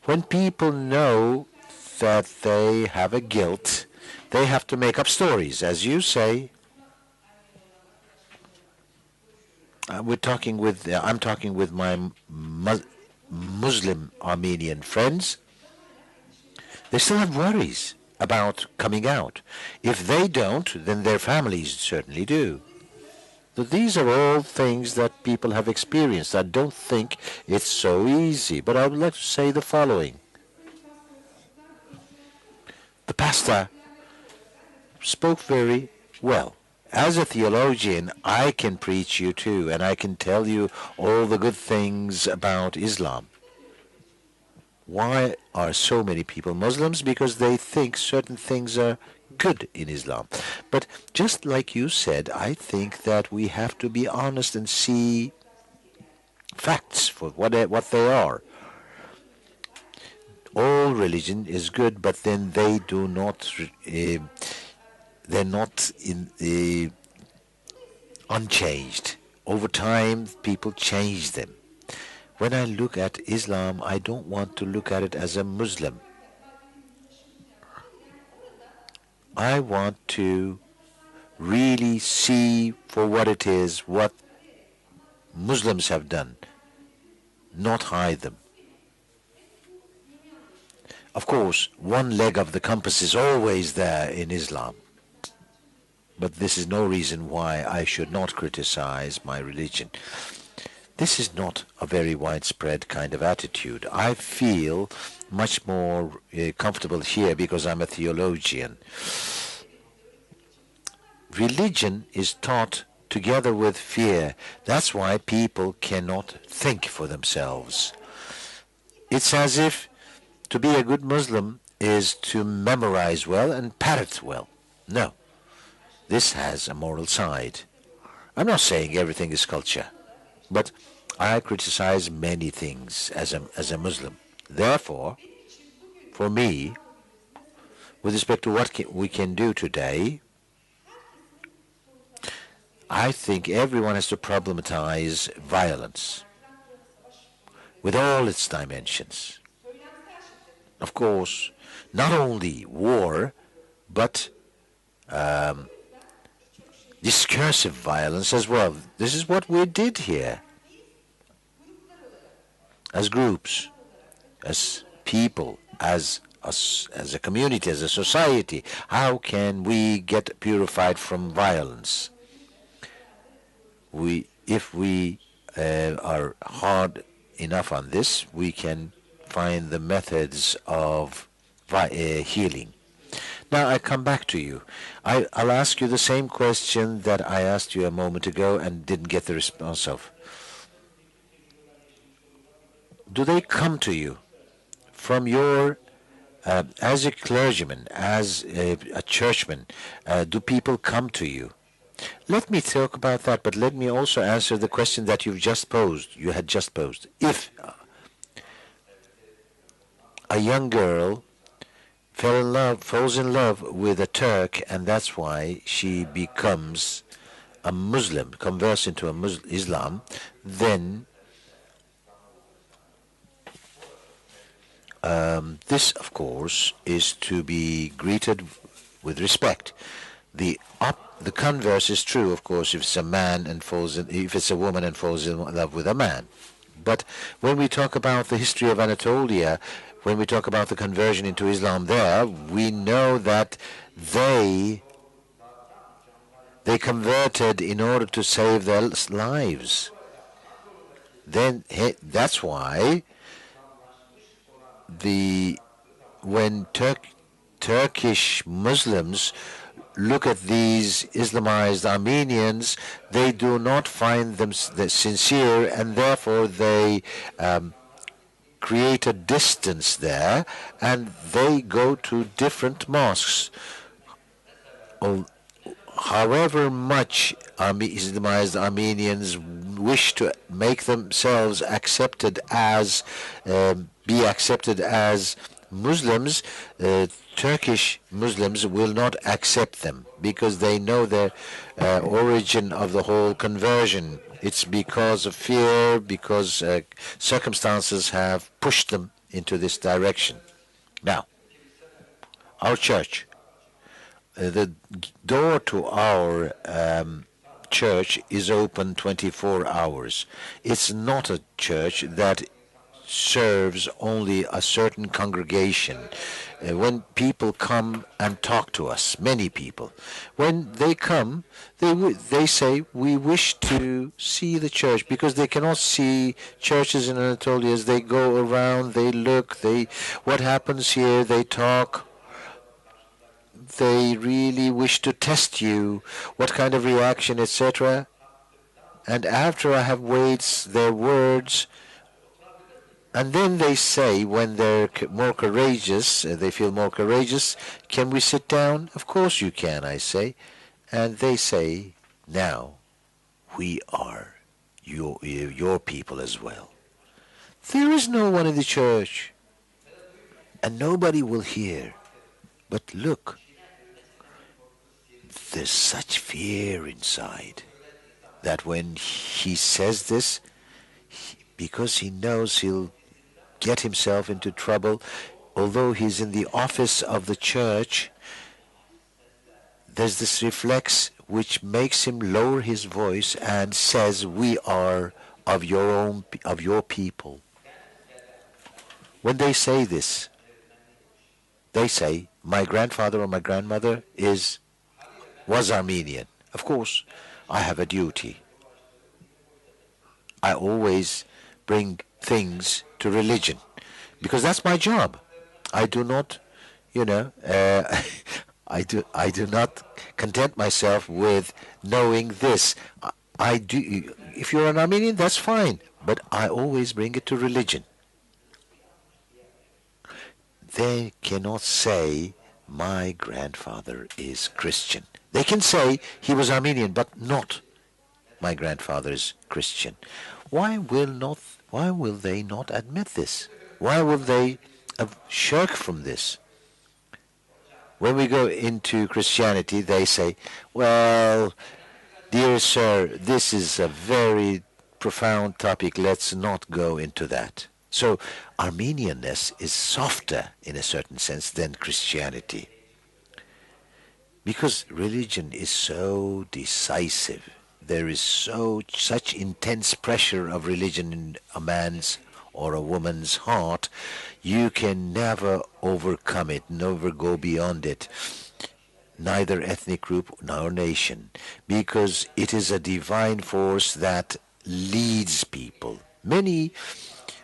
When people know that they have a guilt, they have to make up stories, as you say. I'm talking with my Muslim Armenian friends. They still have worries about coming out. If they don't, then their families certainly do. So these are all things that people have experienced. I don't think it's so easy, but I would like to say the following. The pastor spoke very well. As a theologian, I can preach you too, and I can tell you all the good things about Islam. Why are so many people Muslims? Because they think certain things are good in Islam. But just like you said, I think that we have to be honest and see facts for what they are. All religion is good, but then they do not. They're not unchanged. Over time, people change them. When I look at Islam, I don't want to look at it as a Muslim. I want to really see for what it is, what Muslims have done, not hide them. Of course, one leg of the compass is always there in Islam. But this is no reason why I should not criticize my religion. This is not a very widespread kind of attitude. I feel much more comfortable here because I'm a theologian. Religion is taught together with fear. That's why people cannot think for themselves. It's as if to be a good Muslim is to memorize well and parrot well. No. This has a moral side. I'm not saying everything is culture, but I criticize many things as a Muslim. Therefore, for me, with respect to what we can do today, I think everyone has to problematize violence with all its dimensions. Of course, not only war, but discursive violence as well. This is what we did here. As groups, as people, as a community, as a society, how can we get purified from violence? If we are hard enough on this, we can find the methods of healing. Now I come back to you. I'll ask you the same question that I asked you a moment ago and didn't get the response of. Do they come to you from your As a clergyman, as a churchman, do people come to you? Let me talk about that, but let me also answer the question that you had just posed. If a young girl falls in love with a Turk, and that's why she becomes a Muslim, converts into Islam, then this, of course, is to be greeted with respect. The converse is true, of course, if it's a man and if it's a woman and falls in love with a man. But when we talk about the history of Anatolia, when we talk about the conversion into Islam there, we know that they converted in order to save their lives. Then that's why when Turkish Muslims look at these Islamized Armenians, they do not find them sincere, and therefore they create a distance there, and they go to different mosques. However much Islamized Armenians wish to make themselves accepted as be accepted as Muslims, Turkish Muslims will not accept them because they know the origin of the whole conversion. It's because of fear, because circumstances have pushed them into this direction. Now, our church, the door to our church is open 24 hours. It's not a church that serves only a certain congregation. When people come and talk to us, many people, when they come, they say, we wish to see the church, because they cannot see churches in Anatolia. As they go around, they look, what happens here, they talk. They really wish to test you, what kind of reaction, etc. And after I have weighed their words, and then they say, when they're more courageous, they feel more courageous, can we sit down? Of course you can, I say. And they say, now, we are your people as well. There is no one in the church, and nobody will hear. But look, there's such fear inside that when he says this, because he knows he'll get himself into trouble, although he's in the office of the church, there's this reflex which makes him lower his voice and says, we are of your people. When they say this, they say, my grandfather or my grandmother was Armenian. Of course, I have a duty. I always bring things to religion because that's my job. I do not, I do not content myself with knowing this. I do. If you're an Armenian, that's fine, but I always bring it to religion. They cannot say my grandfather is Christian. They can say he was Armenian, but not my grandfather is Christian. Why will they not admit this? Why will they shirk from this? When we go into Christianity, they say, well, dear sir, this is a very profound topic. Let's not go into that. So Armenianness is softer in a certain sense than Christianity, because religion is so decisive. There is such intense pressure of religion in a man's or a woman's heart, you can never overcome it, never go beyond it, neither ethnic group nor nation, because it is a divine force that leads people. Many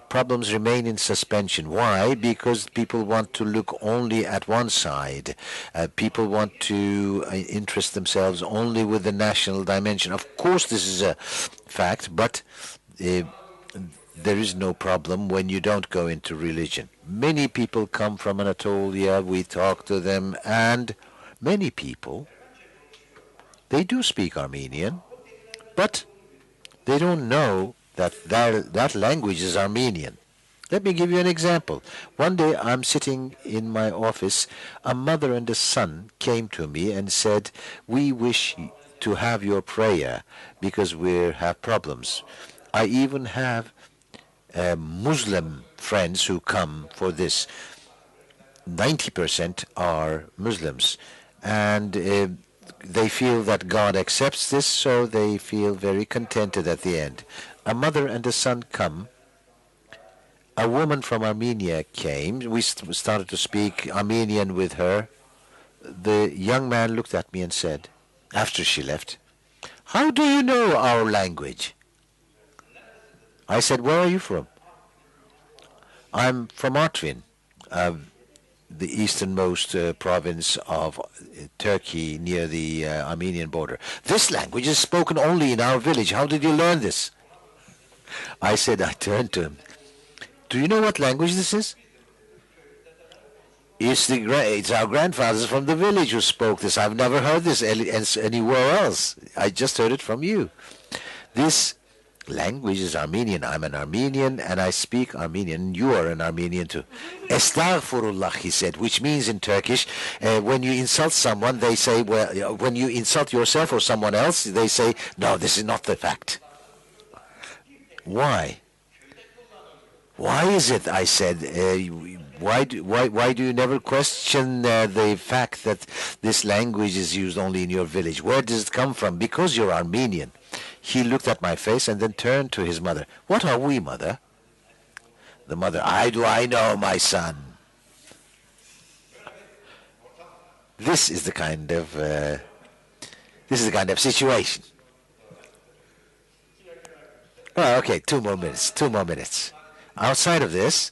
problems remain in suspension. Why? Because people want to look only at one side. People want to interest themselves only with the national dimension. Of course, this is a fact, but there is no problem when you don't go into religion. Many people come from Anatolia, we talk to them, and many people, they do speak Armenian, but they don't know that that language is Armenian. Let me give you an example. One day I'm sitting in my office, a mother and a son came to me and said, "We wish to have your prayer because we have problems." I even have Muslim friends who come for this. 90% are Muslims, and they feel that God accepts this, so they feel very contented at the end. A mother and a son come. A woman from Armenia came. We started to speak Armenian with her. The young man looked at me and said, after she left, "How do you know our language?" I said, "Where are you from?" "I'm from Artvin, the easternmost province of Turkey near the Armenian border." "This language is spoken only in our village. How did you learn this?" I turned to him, "Do you know what language this is?" It's our grandfathers from the village who spoke this. I've never heard this anywhere else. I just heard it from you. This language is Armenian. I'm an Armenian and I speak Armenian. You are an Armenian too. Estağfurullah, he said, which means in Turkish, when you insult someone, they say, well, when you insult yourself or someone else, they say, "No, this is not the fact." Why? Why is it, I said, why do you never question the fact that this language is used only in your village? Where does it come from? "Because you're Armenian." He looked at my face and then turned to his mother. "What are we, mother?" The mother, I know, my son." This is the kind of situation. Oh, okay, 2 more minutes. Outside of this,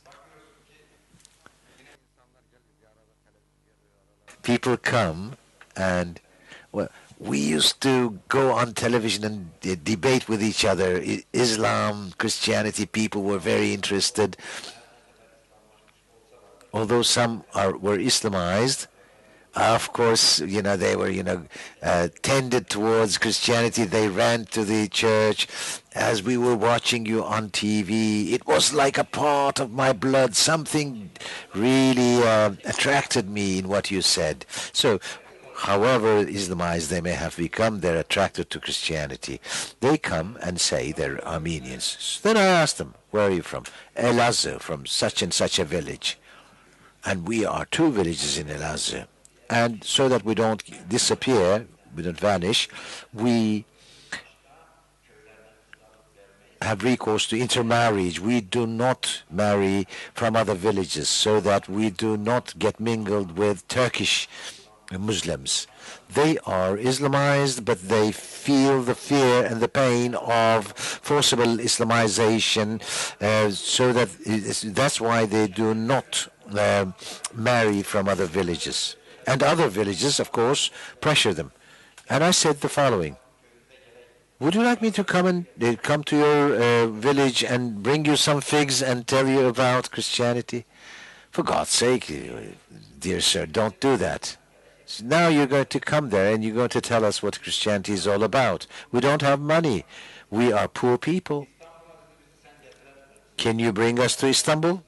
people come and, well, we used to go on television and debate with each other. Islam, Christianity, people were very interested. Although some were Islamized, of course, they were, tended towards Christianity. They ran to the church. As we were watching you on TV, it was like a part of my blood. Something really attracted me in what you said. So, however Islamized they may have become, they're attracted to Christianity. They come and say they're Armenians. So then I asked them, "Where are you from?" "Elazığ, from such and such a village." And we are 2 villages in Elazığ. And so that we don't disappear, we don't vanish, we have recourse to intermarriage. We do not marry from other villages so that we do not get mingled with Turkish Muslims. They are Islamized, but they feel the fear and the pain of forcible Islamization, so that's why they do not marry from other villages. And other villages, of course, pressure them. And I said the following: "Would you like me to come to your village and bring you some figs and tell you about Christianity?" "For God's sake, dear sir, don't do that. So now you're going to come there and you're going to tell us what Christianity is all about. We don't have money. We are poor people. Can you bring us to Istanbul?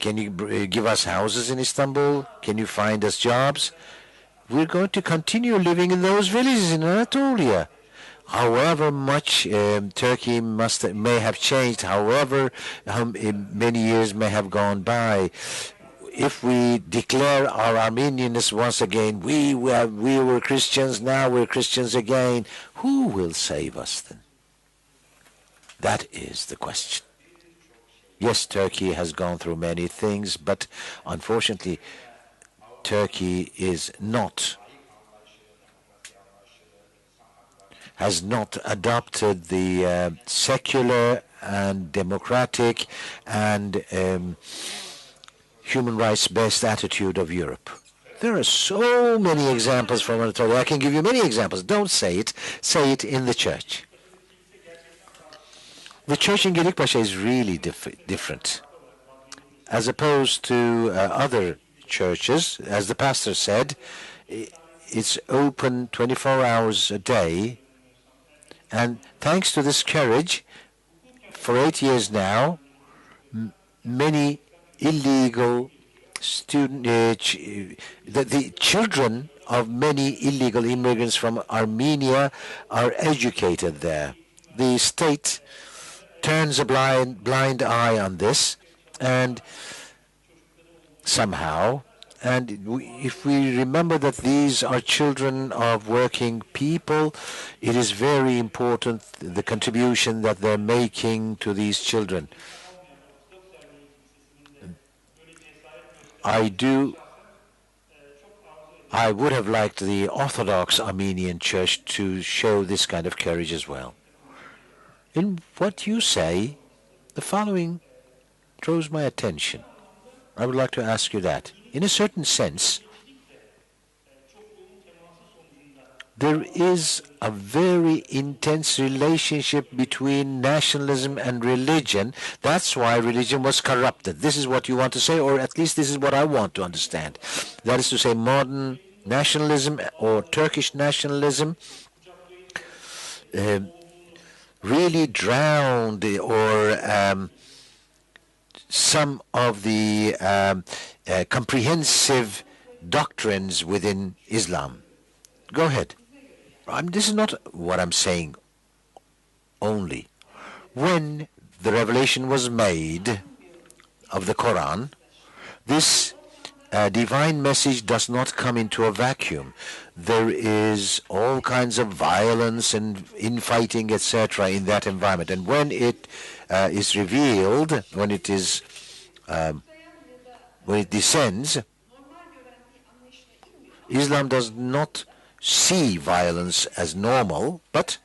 Can you give us houses in Istanbul? Can you find us jobs? We're going to continue living in those villages in Anatolia. However much Turkey may have changed, however many years may have gone by, if we declare our Armenianness once again, we were Christians, now we're Christians again, who will save us then?" That is the question. Yes, Turkey has gone through many things, but unfortunately, Turkey has not adopted the secular and democratic and human rights-based attitude of Europe. There are so many examples from Anatolia. I can give you many examples. Don't say it. Say it in the church. The church in Gedikpaşa is really different. As opposed to other churches, as the pastor said, it's open 24 hours a day. And thanks to this courage, for 8 years now, many illegal the children of many illegal immigrants from Armenia are educated there. The state turns a blind eye on this, and somehow, and if we remember that these are children of working people, it is very important the contribution that they're making to these children. I would have liked the Orthodox Armenian Church to show this kind of courage as well. In what you say, the following draws my attention. I would like to ask you that. In a certain sense, there is a very intense relationship between nationalism and religion. That's why religion was corrupted. This is what you want to say, or at least this is what I want to understand. That is to say, modern nationalism or Turkish nationalism really drowned or some of the comprehensive doctrines within Islam. Go ahead. This is not what I'm saying only. When the revelation was made of the Quran, this divine message does not come into a vacuum. There is all kinds of violence and infighting, etc., in that environment. And when it is revealed, when it descends, Islam does not see violence as normal, but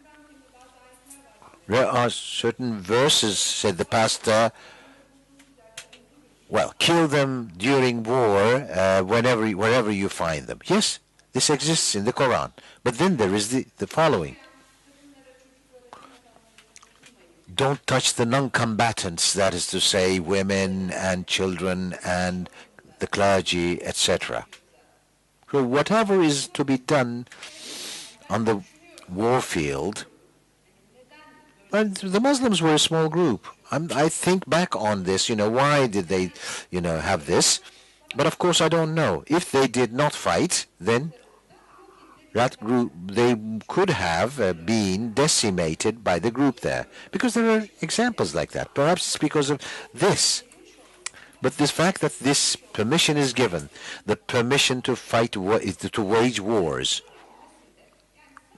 there are certain verses, said the pastor, well, kill them during war wherever you find them. Yes, this exists in the Quran. But then there is the following. Don't touch the non-combatants, that is to say, women and children and the clergy, etc. So whatever is to be done on the war field, and the Muslims were a small group. I think back on this, why did they, have this? But of course I don't know. If they did not fight, then that group, they could have been decimated by the group there. Because there are examples like that. Perhaps it's because of this. But this fact that this permission is given, the permission to fight, to wage wars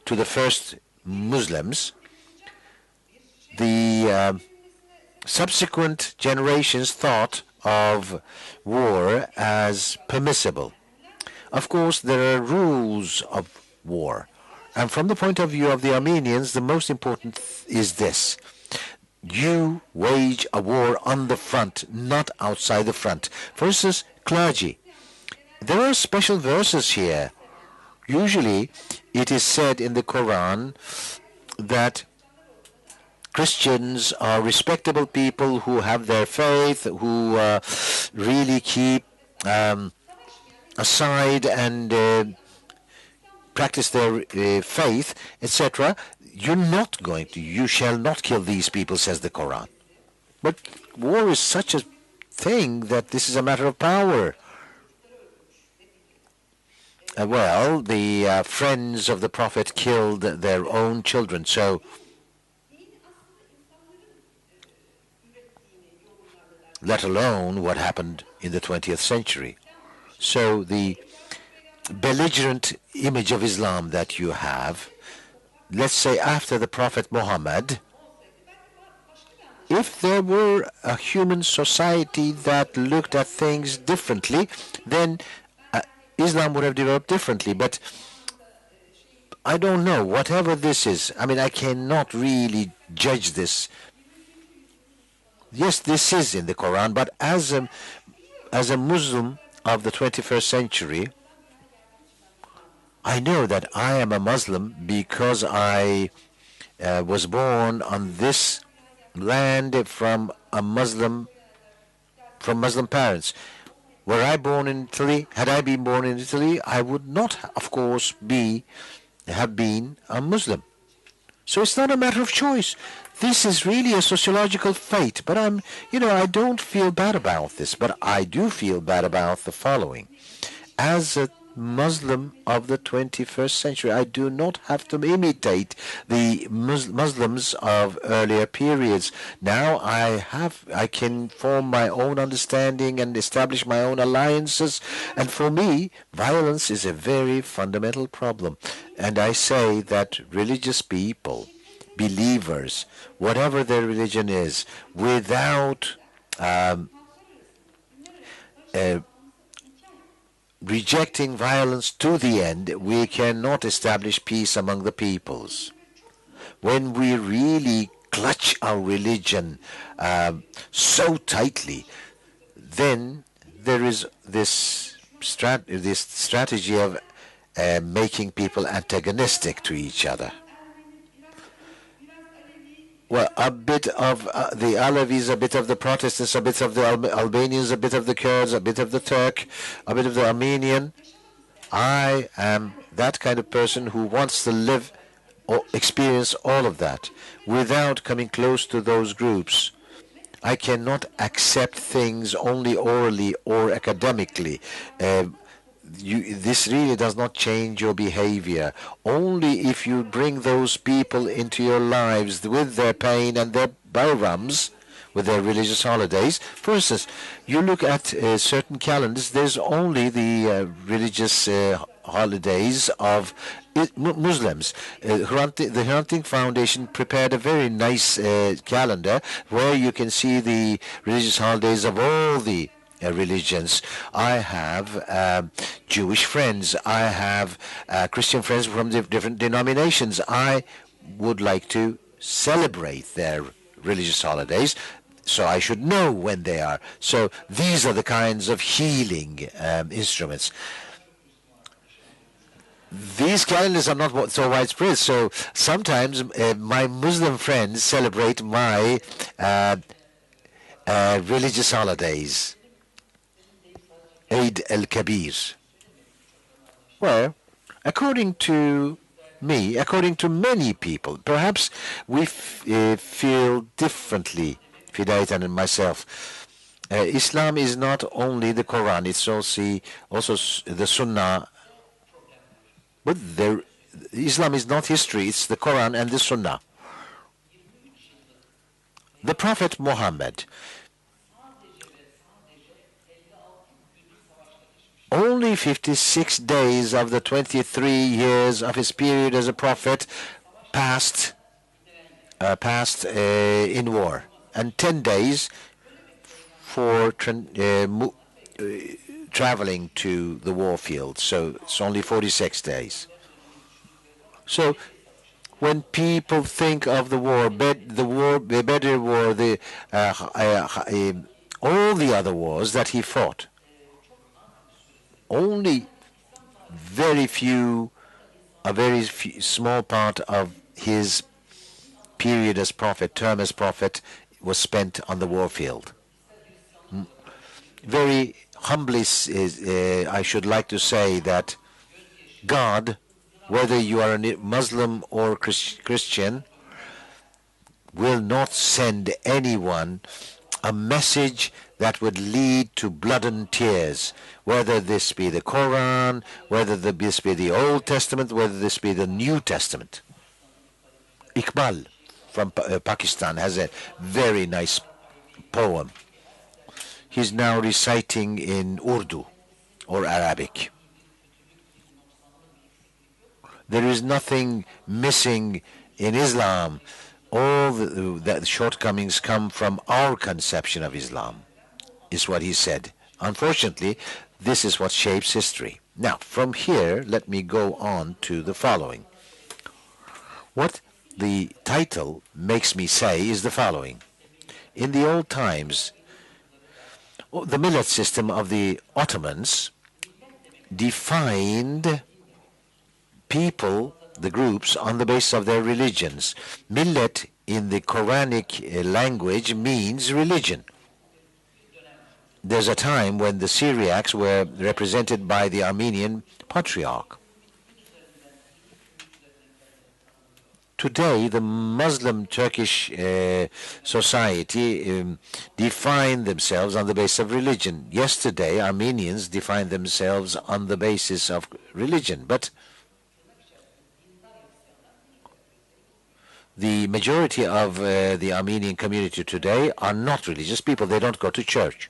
to the first Muslims, the subsequent generations thought of war as permissible. Of course, there are rules of war. And from the point of view of the Armenians, the most important is this. You wage a war on the front, not outside the front. For instance, clergy. There are special verses here. Usually, it is said in the Quran that Christians are respectable people who have their faith, who really keep aside and practice their faith, etc. You shall not kill these people, says the Quran. But war is such a thing that this is a matter of power. Well, the friends of the Prophet killed their own children, so let alone what happened in the 20th century. So the belligerent image of Islam that you have, let's say after the Prophet Muhammad, if there were a human society that looked at things differently, then Islam would have developed differently. But I don't know, whatever this is, I cannot really judge this. Yes, this is in the Quran, but as a Muslim of the 21st century, I know that I am a Muslim because I was born on this land from Muslim parents. Were I born in Italy, had I been born in Italy, I would not, of course, have been a Muslim. So it's not a matter of choice. This is really a sociological fate. But I don't feel bad about this. But I do feel bad about the following. As a Muslim of the 21st century, I do not have to imitate the Muslims of earlier periods. Now I can form my own understanding and establish my own alliances. And for me, violence is a very fundamental problem. And I say that religious people, believers, whatever their religion is, without rejecting violence to the end, we cannot establish peace among the peoples. When we really clutch our religion so tightly, then there is this strategy of making people antagonistic to each other. Well, a bit of the Alevis, a bit of the Protestants, a bit of the Albanians, a bit of the Kurds, a bit of the Turk, a bit of the Armenian. I am that kind of person who wants to live or experience all of that without coming close to those groups. I cannot accept things only orally or academically. This really does not change your behavior. Only if you bring those people into your lives with their pain and their bayrams, with their religious holidays. For instance, you look at certain calendars, there's only the religious holidays of Muslims. The Hrant Dink Foundation prepared a very nice calendar where you can see the religious holidays of all the religions. I have Jewish friends. I have Christian friends from different denominations. I would like to celebrate their religious holidays, so I should know when they are. So these are the kinds of healing instruments. These calendars are not so widespread, so sometimes my Muslim friends celebrate my religious holidays. Eid al-Kabir. Well, according to me, according to many people, perhaps we feel differently, Hidayet and myself. Islam is not only the Quran, it's also the Sunnah. But Islam is not history, it's the Quran and the Sunnah. The Prophet Muhammad, only 56 days of the 23 years of his period as a prophet passed in war, and 10 days for traveling to the war field. So it's only 46 days. So when people think of the war, the Badr War, all the other wars that he fought, only a very small part of his period as prophet, term as prophet, was spent on the war field. Very humbly, I should like to say that God, whether you are a Muslim or Christian, will not send anyone a message that would lead to blood and tears, whether this be the Quran, whether this be the Old Testament, whether this be the New Testament. Iqbal from Pakistan has a very nice poem. He's now reciting in Urdu or Arabic. There is nothing missing in Islam. All the shortcomings come from our conception of Islam, is what he said. Unfortunately, this is what shapes history. Now, from here, let me go on to the following. What the title makes me say is the following. In the old times, the millet system of the Ottomans defined people, the groups, on the basis of their religions. Millet in the Quranic language means religion. There's a time when the Syriacs were represented by the Armenian Patriarch. Today, the Muslim Turkish society define themselves on the basis of religion. Yesterday, Armenians defined themselves on the basis of religion. But the majority of the Armenian community today are not religious people. They don't go to church.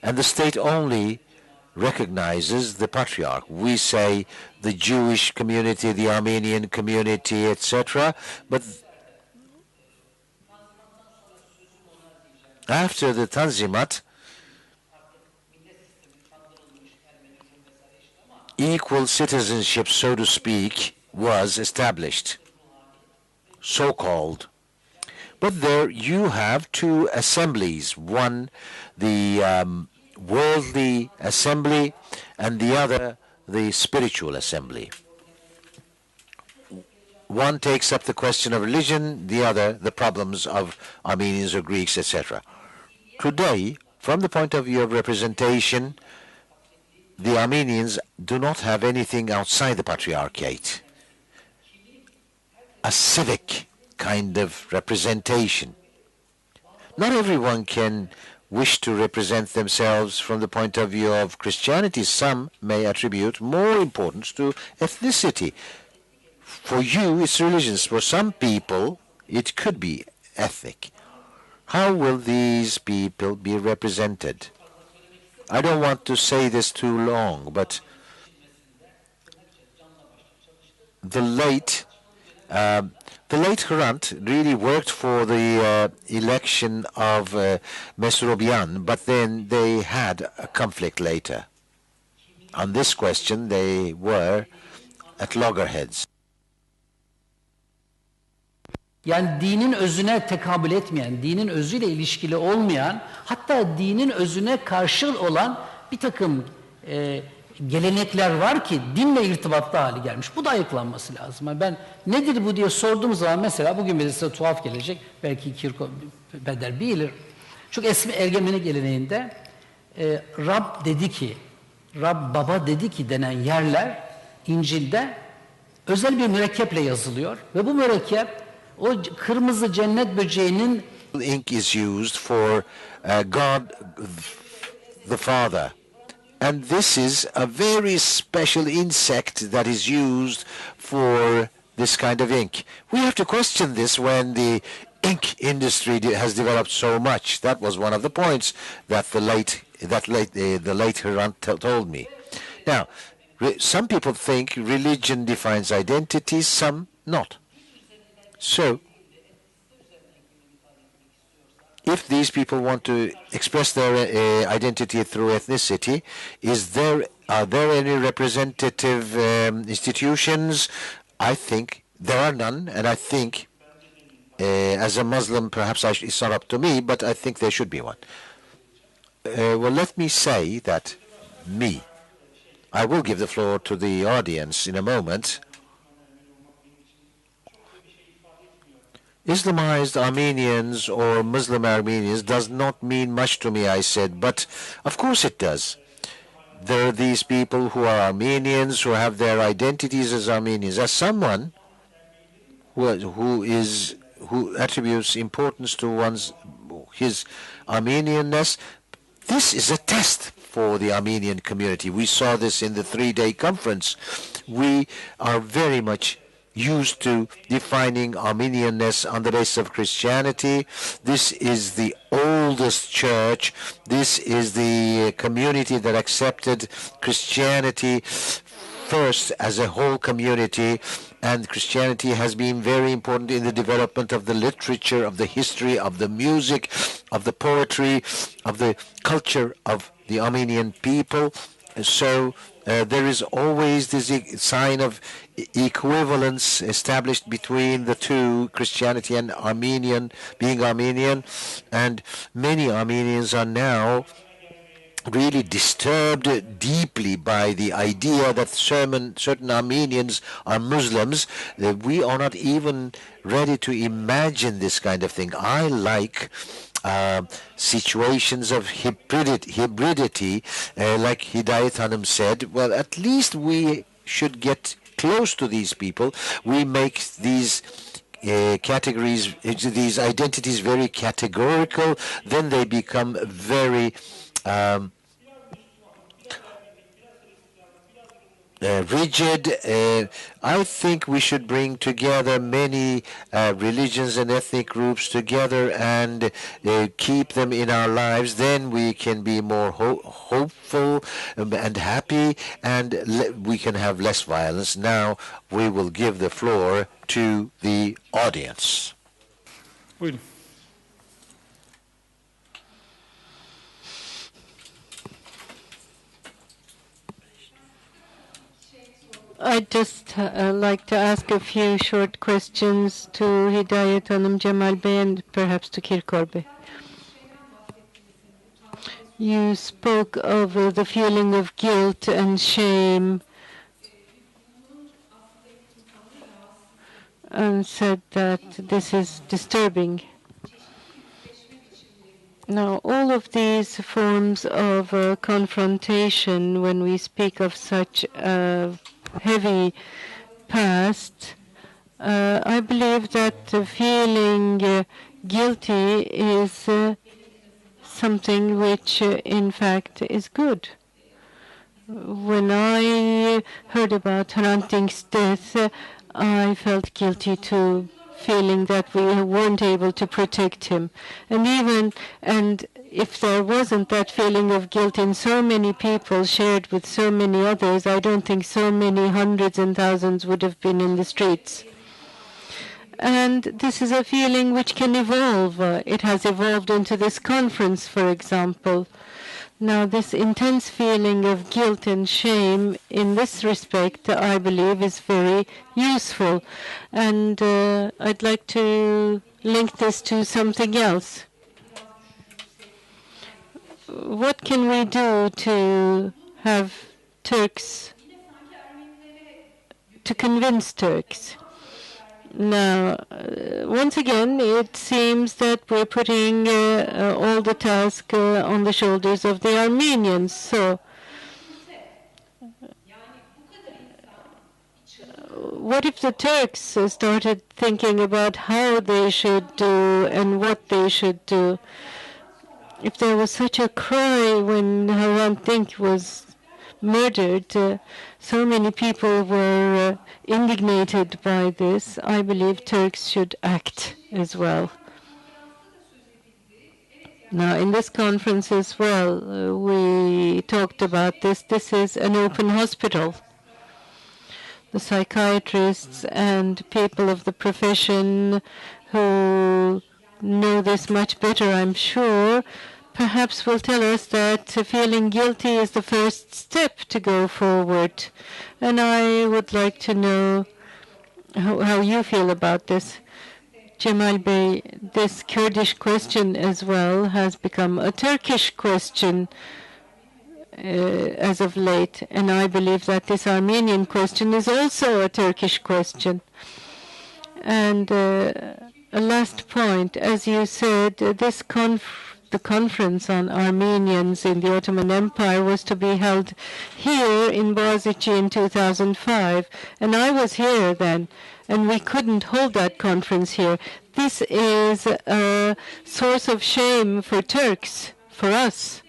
And the state only recognizes the patriarch. We say the Jewish community, the Armenian community, etc. But after the Tanzimat, equal citizenship, so to speak, was established, so-called. But there you have two assemblies, one the worldly assembly and the other the spiritual assembly. One takes up the question of religion, the other the problems of Armenians or Greeks, etc. Today, from the point of view of representation, the Armenians do not have anything outside the Patriarchate. A civic kind of representation. Not everyone can wish to represent themselves from the point of view of Christianity. Some may attribute more importance to ethnicity. For you, it's religion. For some people, it could be ethnic. How will these people be represented? I don't want to say this too long, but the late Hrant really worked for the election of Mesrobian, but then they had a conflict later. On this question, they were at loggerheads. Yani dinin özüne tekabül etmeyen, dinin özüyle ilişkili olmayan, hatta dinin özüne karşı olan bir takım gelenekler var ki dinle irtibatlı hali gelmiş. Bu da ayıklanması lazım. Yani ben nedir bu diye sorduğum zaman mesela bugün size tuhaf gelecek. Belki Krikor Ağabaloğlu bilir. Çok eski Ermeni geleneğinde Rab dedi ki, Rab baba dedi ki denen yerler İncil'de özel bir mürekkeple yazılıyor. Ve bu mürekkep o kırmızı cennet böceğinin ink is used for God the Father. And this is a very special insect that is used for this kind of ink. We have to question this when the ink industry has developed so much. That was one of the points that the late Hrant told me. Now, some people think religion defines identity, some not. So, if these people want to express their identity through ethnicity, are there any representative institutions? I think there are none, and I think as a Muslim, perhaps it's not up to me, but I think there should be one. Well, let me say that I will give the floor to the audience in a moment. Islamized Armenians or Muslim Armenians does not mean much to me, I said, but of course it does. There are these people who are Armenians, who have their identities as Armenians. As someone who attributes importance to his Armenianness, this is a test for the Armenian community. We saw this in the 3-day conference. We are very much used to defining Armenianness on the basis of Christianity. This is the oldest church. This is the community that accepted Christianity first as a whole community, and Christianity has been very important in the development of the literature, of the history, of the music, of the poetry, of the culture of the Armenian people. So there is always this sign of equivalence established between the two, Christianity and being Armenian, and many Armenians are now really disturbed deeply by the idea that certain Armenians are Muslims. We are not even ready to imagine this kind of thing. I like situations of hybridity, like Hidayet Hanım said. Well, at least we should get close to these people. We make these categories, these identities very categorical, then they become very rigid. I think we should bring together many religions and ethnic groups together and keep them in our lives. Then we can be more hopeful and happy, and we can have less violence. Now we will give the floor to the audience. Buyurun. I'd just like to ask a few short questions to Hidayet Hanım, Cemal Bey, and perhaps to Krikor Bey. You spoke of the feeling of guilt and shame and said that this is disturbing. Now, all of these forms of confrontation, when we speak of such a heavy past, I believe that feeling guilty is something which, in fact, is good. When I heard about Hrant Dink's death, I felt guilty too, feeling that we weren't able to protect him. And if there wasn't that feeling of guilt in so many people shared with so many others, I don't think so many hundreds and thousands would have been in the streets. And this is a feeling which can evolve. It has evolved into this conference, for example. Now, this intense feeling of guilt and shame in this respect, I believe, is very useful. And I'd like to link this to something else. What can we do to have Turks, to convince Turks? Now, once again, it seems that we're putting all the task on the shoulders of the Armenians. So, what if the Turks started thinking about how they should do and what they should do? If there was such a cry when Hrant Dink was murdered, so many people were indignated by this. I believe Turks should act as well. Now, in this conference as well, we talked about this. This is an open hospital. The psychiatrists and people of the profession who know this much better, I'm sure, perhaps will tell us that feeling guilty is the first step to go forward. And I would like to know how you feel about this. Cemal Bey, this Kurdish question as well has become a Turkish question as of late. And I believe that this Armenian question is also a Turkish question. And a last point, as you said, the conference on Armenians in the Ottoman Empire was to be held here in Boğaziçi in 2005. And I was here then, and we couldn't hold that conference here. This is a source of shame for Turks, for us.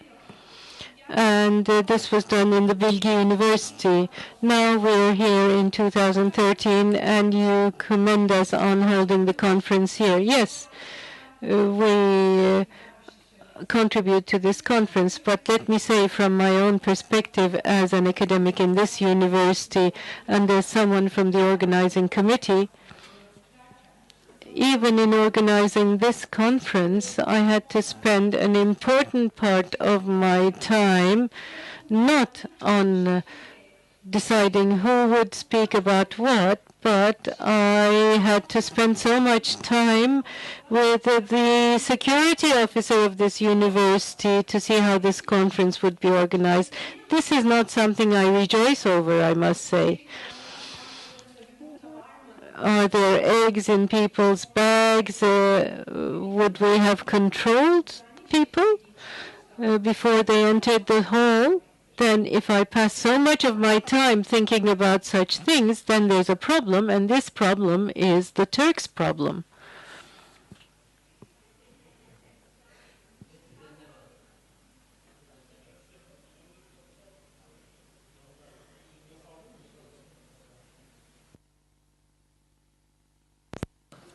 And this was done in the Bilgi University. Now we're here in 2013, and you commend us on holding the conference here. Yes, we contribute to this conference, but let me say from my own perspective as an academic in this university and as someone from the organizing committee, even in organizing this conference, I had to spend an important part of my time not on deciding who would speak about what, but I had to spend so much time with the security officer of this university to see how this conference would be organized. This is not something I rejoice over, I must say. Are there eggs in people's bags? Would we have controlled people before they entered the hall? Then if I pass so much of my time thinking about such things, then there's a problem, and this problem is the Turks' problem.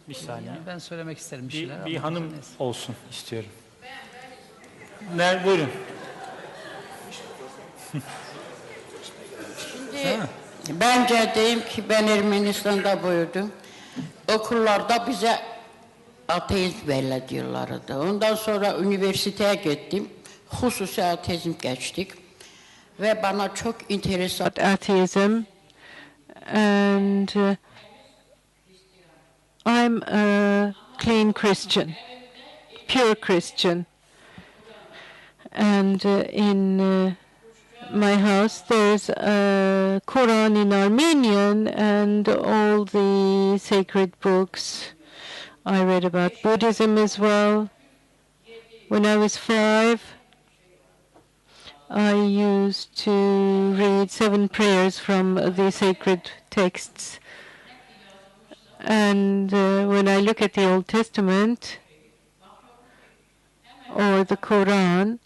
Bir saniye. Ben söylemek isterim bir şeyler. Bir hanım olsun istiyorum. Buyurun. Şimdi bence diyeyim ki ben Ermenistan'da büyüdüm. Okullarda bize ateizm diyorlardı. Ondan sonra üniversiteye gittim. Hususi ateizm geçtik. Ve bana çok enteresan. Atheism, and I'm a clean Christian, pure Christian. And in my house there's a Quran in Armenian and all the sacred books. I read about Buddhism as well. When I was 5, I used to read 7 prayers from the sacred texts. And when I look at the Old Testament or the Quran,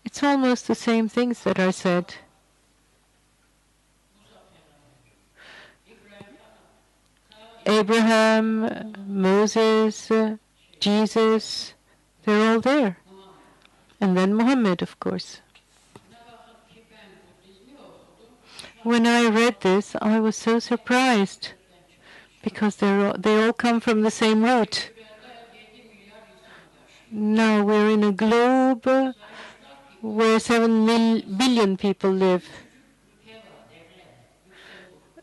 it's almost the same things that are said. Abraham, Moses, Jesus, they're all there. And then Muhammad, of course. When I read this, I was so surprised because they all come from the same root. Now we're in a globe where 7 billion people live.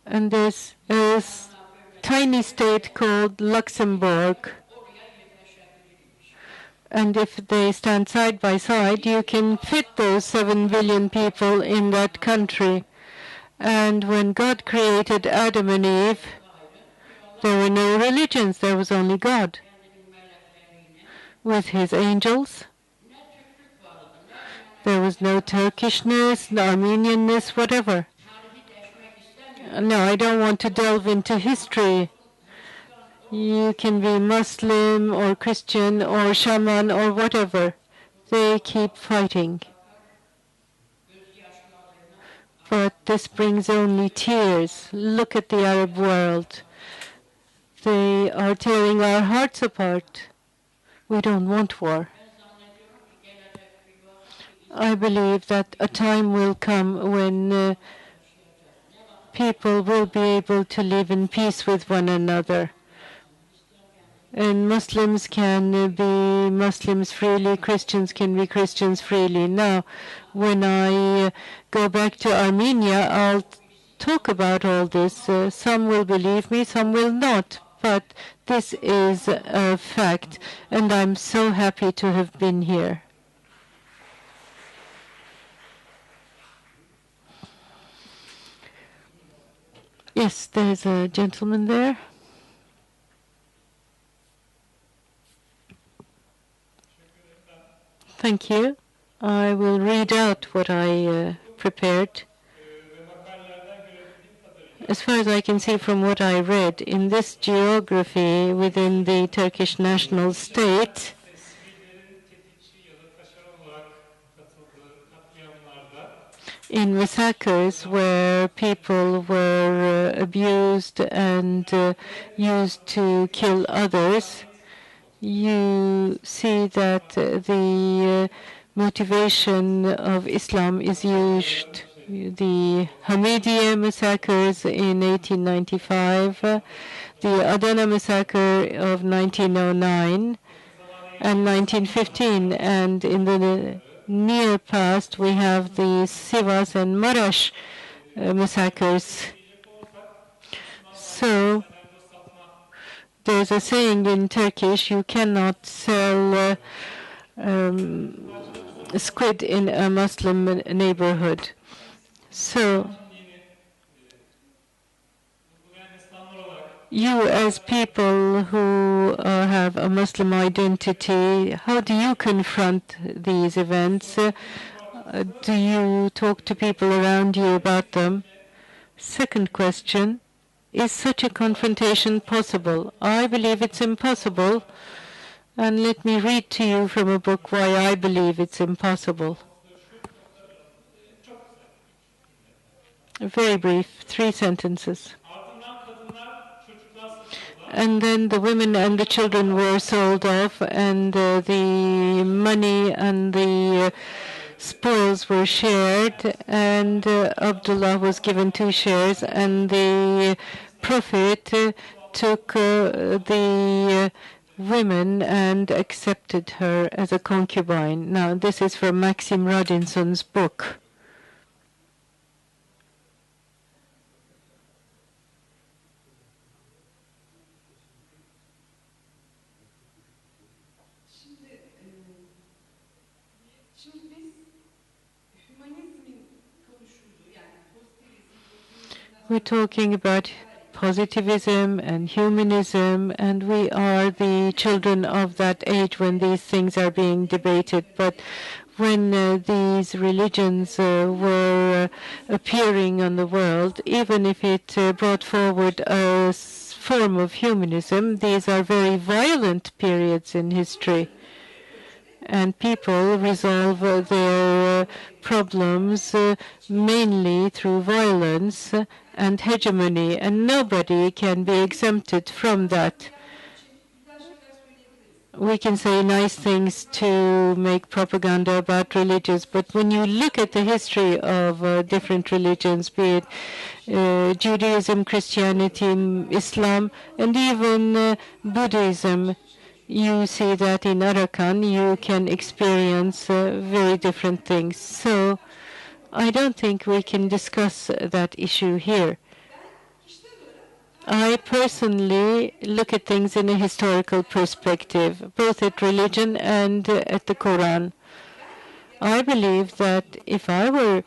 And there's a tiny state called Luxembourg. And if they stand side by side, you can fit those 7 billion people in that country. And when God created Adam and Eve, there were no religions, there was only God with his angels. There was no Turkishness, no Armenianness, whatever. No, I don't want to delve into history. You can be Muslim or Christian or shaman or whatever. They keep fighting. But this brings only tears. Look at the Arab world. They are tearing our hearts apart. We don't want war. I believe that a time will come when people will be able to live in peace with one another. And Muslims can be Muslims freely, Christians can be Christians freely. Now, when I go back to Armenia, I'll talk about all this. Some will believe me, some will not. But this is a fact, and I'm so happy to have been here. Yes, there's a gentleman there. Thank you. I will read out what I prepared. As far as I can see from what I read, in this geography within the Turkish national state, in massacres where people were abused and used to kill others, you see that the motivation of Islam is used. The Hamidiye massacres in 1895, the Adana massacre of 1909 and 1915, and in the near past we have the Sivas and Maraş massacres. So there's a saying in Turkish, you cannot sell squid in a Muslim neighborhood. So you as people who have a Muslim identity, how do you confront these events? Do you talk to people around you about them? Second question, is such a confrontation possible? I believe it's impossible. And let me read to you from a book why I believe it's impossible. Very brief, 3 sentences. And then the women and the children were sold off, and the money and the spoils were shared, and Abdullah was given 2 shares, and the Prophet took the women and accepted her as a concubine. Now, this is from Maxim Rodinson's book. We're talking about positivism and humanism, and we are the children of that age when these things are being debated. But when these religions were appearing on the world, even if it brought forward a form of humanism, these are very violent periods in history. And people resolve their problems mainly through violence and hegemony, and nobody can be exempted from that. We can say nice things to make propaganda about religions, but when you look at the history of different religions, be it Judaism, Christianity, Islam, and even Buddhism, you see that in Arakan you can experience very different things. So I don't think we can discuss that issue here. I personally look at things in a historical perspective, both at religion and at the Quran. I believe that if I were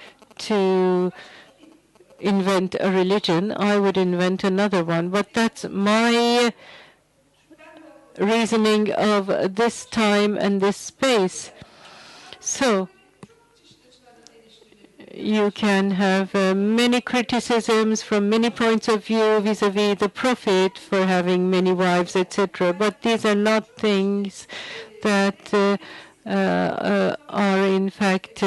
to invent a religion, I would invent another one, but that's my reasoning of this time and this space. So you can have many criticisms from many points of view vis-à-vis the Prophet for having many wives, etc. But these are not things that are in fact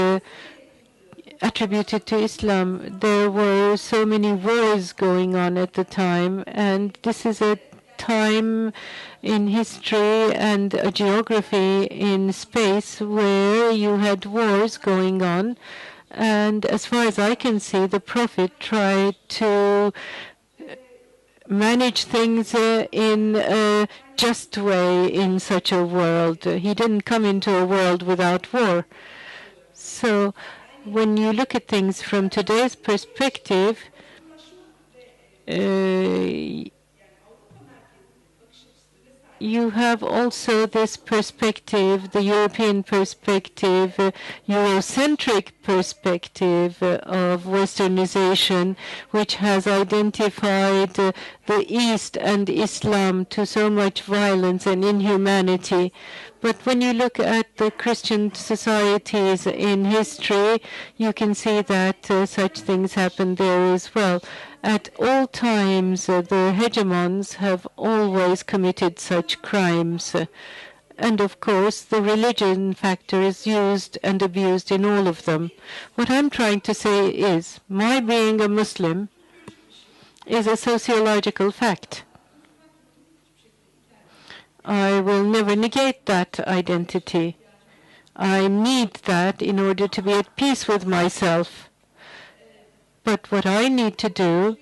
attributed to Islam. There were so many wars going on at the time, and this is a time in history and a geography in space where you had wars going on. And as far as I can see, the Prophet tried to manage things in a just way in such a world. He didn't come into a world without war. So when you look at things from today's perspective, you have also this perspective, the European perspective, Eurocentric perspective of Westernization, which has identified the East and Islam to so much violence and inhumanity. But when you look at the Christian societies in history, you can see that such things happen there as well. At all times, the hegemons have always committed such crimes. And of course, the religion factor is used and abused in all of them. What I'm trying to say is, my being a Muslim is a sociological fact. I will never negate that identity. I need that in order to be at peace with myself. But what I need to do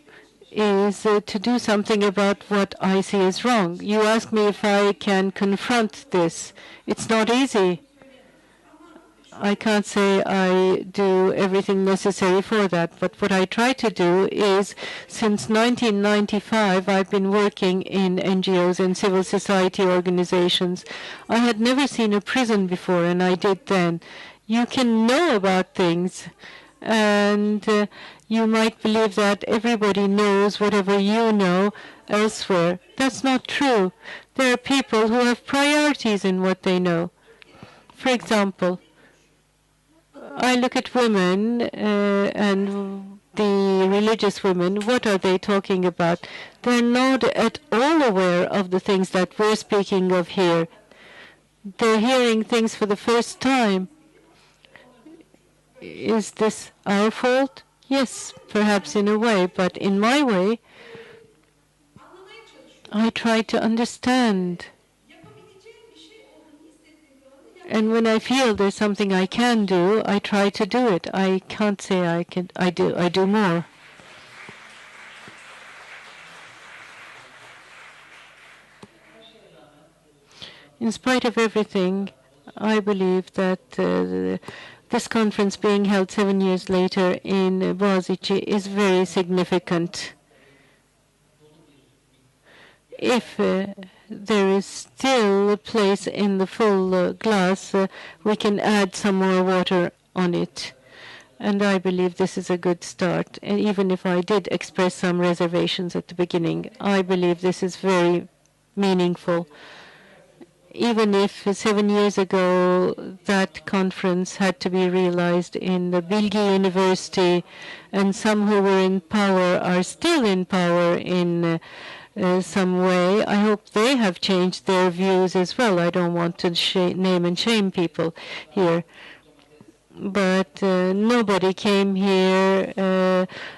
is to do something about what I see as wrong. You ask me if I can confront this. It's not easy. I can't say I do everything necessary for that, but what I try to do is, since 1995, I've been working in NGOs and civil society organizations. I had never seen a prison before, and I did then. You can know about things, and you might believe that everybody knows whatever you know elsewhere. That's not true. There are people who have priorities in what they know. For example, I look at women and the religious women. What are they talking about? They're not at all aware of the things that we're speaking of here. They're hearing things for the first time. Is this our fault? Yes, perhaps in a way, but in my way, I try to understand. And when I feel there's something I can do, I try to do it. I can't say I can. I do more. In spite of everything, I believe that this conference being held 7 years later in Boğaziçi is very significant. If there is still a place in the full glass, we can add some more water on it. And I believe this is a good start. And even if I did express some reservations at the beginning, I believe this is very meaningful. Even if 7 years ago that conference had to be realized in the Bilgi University, and some who were in power are still in power in some way, I hope they have changed their views as well. I don't want to name and shame people here. But nobody came here,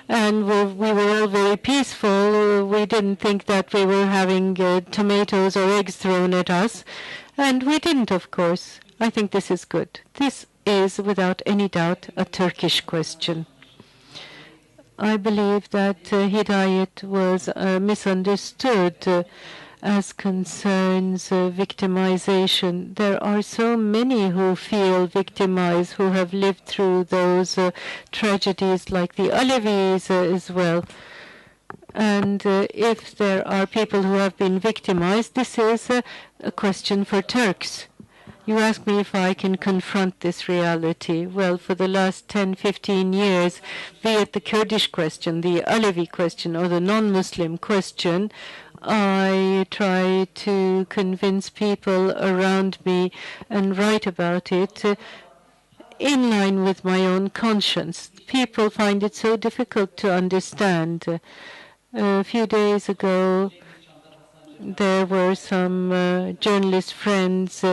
and we were all very peaceful. We didn't think that we were having tomatoes or eggs thrown at us, and we didn't, of course. I think this is good. This is, without any doubt, a Turkish question. I believe that Hidayet was misunderstood as concerns victimization. There are so many who feel victimized, who have lived through those tragedies, like the Alevis as well. And if there are people who have been victimized, this is a question for Turks. You ask me if I can confront this reality. Well, for the last 10, 15 years, be it the Kurdish question, the Alevi question, or the non-Muslim question, I try to convince people around me and write about it in line with my own conscience. People find it so difficult to understand. A few days ago, there were some journalist friends.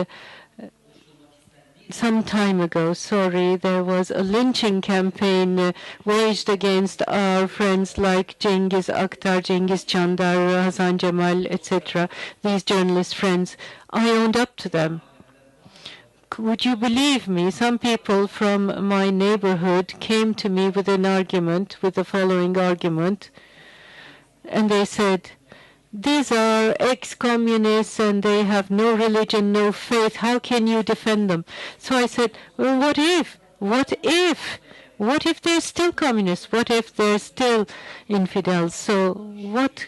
Some time ago, there was a lynching campaign waged against our friends like Cengiz Aktar, Cengiz Çandar, Hasan Cemal, etc. These journalist friends. I owned up to them. Would you believe me? Some people from my neighborhood came to me with an argument, with the following argument, and they said, these are ex-communists and they have no religion, no faith. How can you defend them? So I said, well, what if? What if? What if they're still communists? What if they're still infidels? So what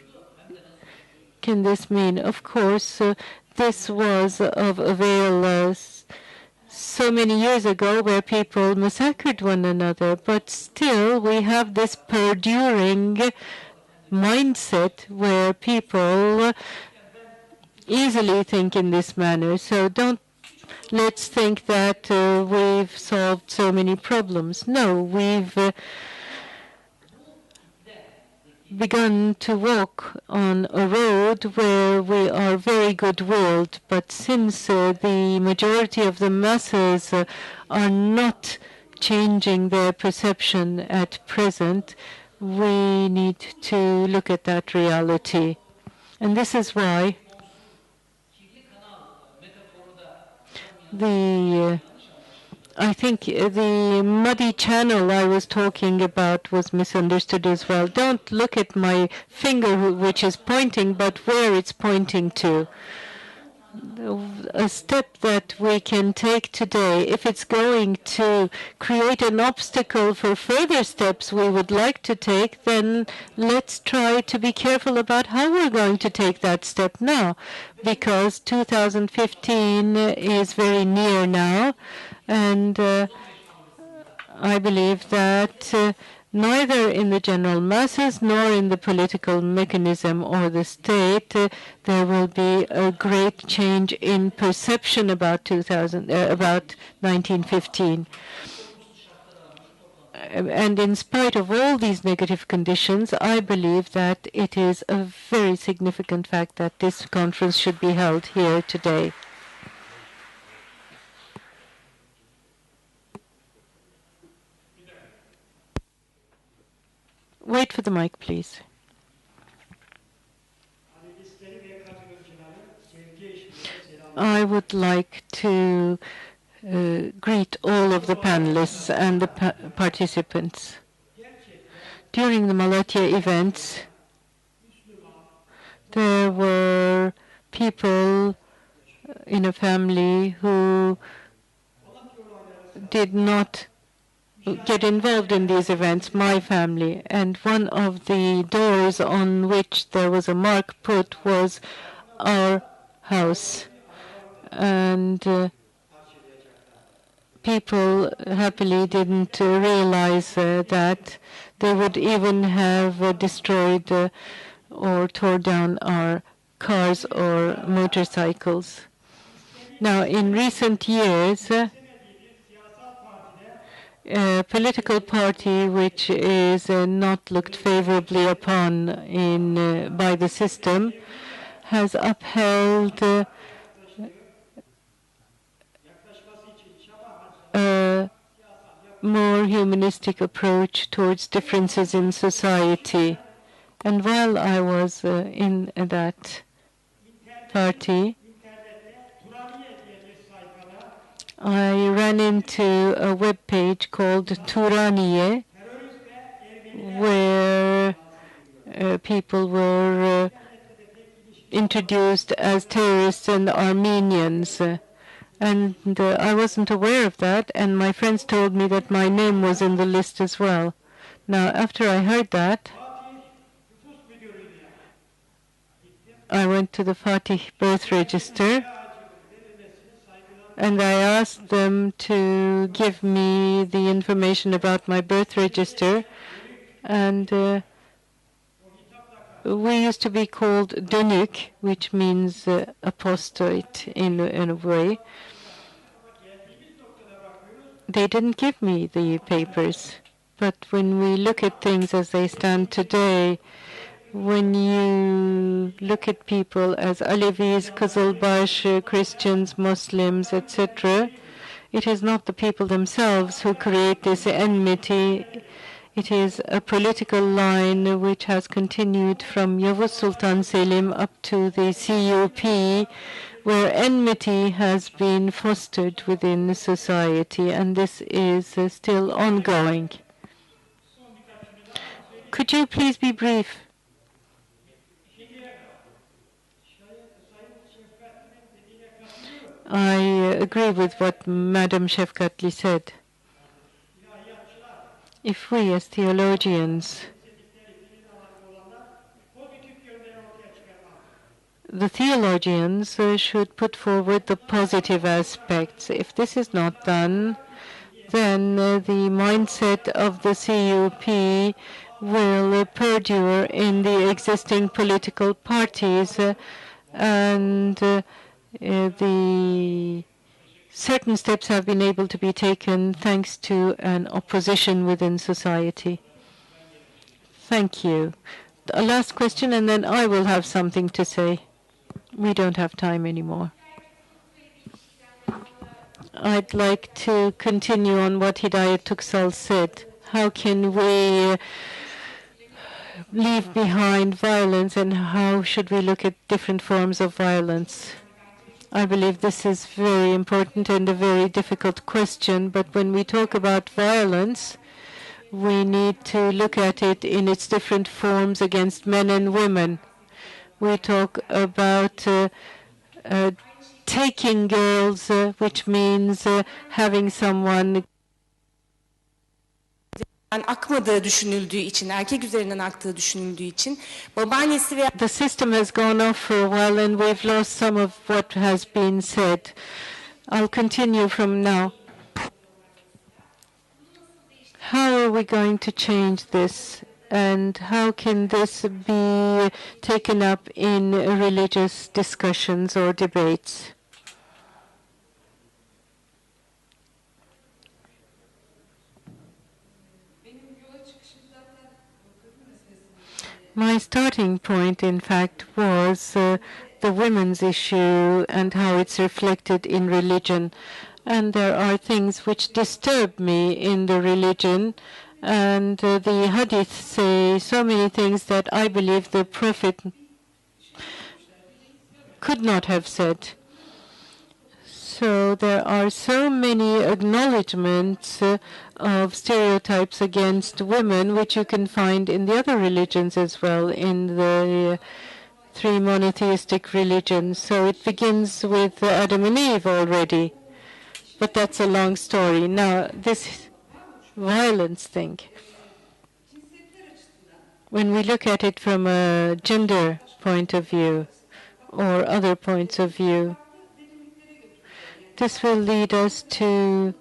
can this mean? Of course, this was of avail so many years ago where people massacred one another, but still we have this perduring mindset where people easily think in this manner. So let's think that we've solved so many problems. No, we've begun to walk on a road where we are very good-willed, but since the majority of the masses are not changing their perception at present, we need to look at that reality. And this is why I think the muddy channel I was talking about was misunderstood as well. Don't look at my finger which is pointing, but where it's pointing to. a step that we can take today, if it's going to create an obstacle for further steps we would like to take, then let's try to be careful about how we're going to take that step now, because 2015 is very near now, and I believe that neither in the general masses nor in the political mechanism or the state there will be a great change in perception about 1915. And in spite of all these negative conditions, I believe that it is a very significant fact that this conference should be held here today. Wait for the mic, please. I would like to greet all of the panelists and the participants. During the Malatya events, there were people in a family who did not get involved in these events, my family, and one of the doors on which there was a mark put was our house. And people happily didn't realize that they would even have destroyed or tore down our cars or motorcycles. Now, in recent years, a political party which is not looked favorably upon by the system has upheld a more humanistic approach towards differences in society. And while I was in that party, I ran into a web page called Turaniye, where people were introduced as terrorists and Armenians. And I wasn't aware of that, and my friends told me that my name was in the list as well. Now, after I heard that, I went to the Fatih birth register, and I asked them to give me the information about my birth register. And we used to be called dönük, which means apostate in a way. They didn't give me the papers. But when we look at things as they stand today, when you look at people as Alevis, Kızılbaş, Christians, Muslims, etc., it is not the people themselves who create this enmity. It is a political line which has continued from Yavuz Sultan Selim up to the CUP, where enmity has been fostered within society, and this is still ongoing. Could you please be brief? I agree with what Madam Şefkatli said. If we as theologians, the theologians should put forward the positive aspects. If this is not done, then the mindset of the CUP will perdure in the existing political parties, and the certain steps have been able to be taken thanks to an opposition within society. Thank you. A last question, and then I will have something to say. We don't have time anymore. I'd like to continue on what Hidayet Tuksal said. How can we leave behind violence, and how should we look at different forms of violence? I believe this is very important and a very difficult question, but when we talk about violence, we need to look at it in its different forms against men and women. We talk about taking girls, which means having someone. Akmadığı düşünüldüğü için, erkek üzerinden aktığı düşünüldüğü için babaannesi veya The system has gone off for a while and we've lost some of what has been said. I'll continue from now. How are we going to change this? And how can this be taken up in religious discussions or debates? My starting point, in fact, was the women's issue and how it's reflected in religion. And there are things which disturb me in the religion. And the hadith say so many things that I believe the Prophet could not have said. So there are so many acknowledgments of stereotypes against women, which you can find in the other religions as well, in the three monotheistic religions. So it begins with Adam and Eve already. But that's a long story. Now, this violence thing, when we look at it from a gender point of view or other points of view, this will lead us to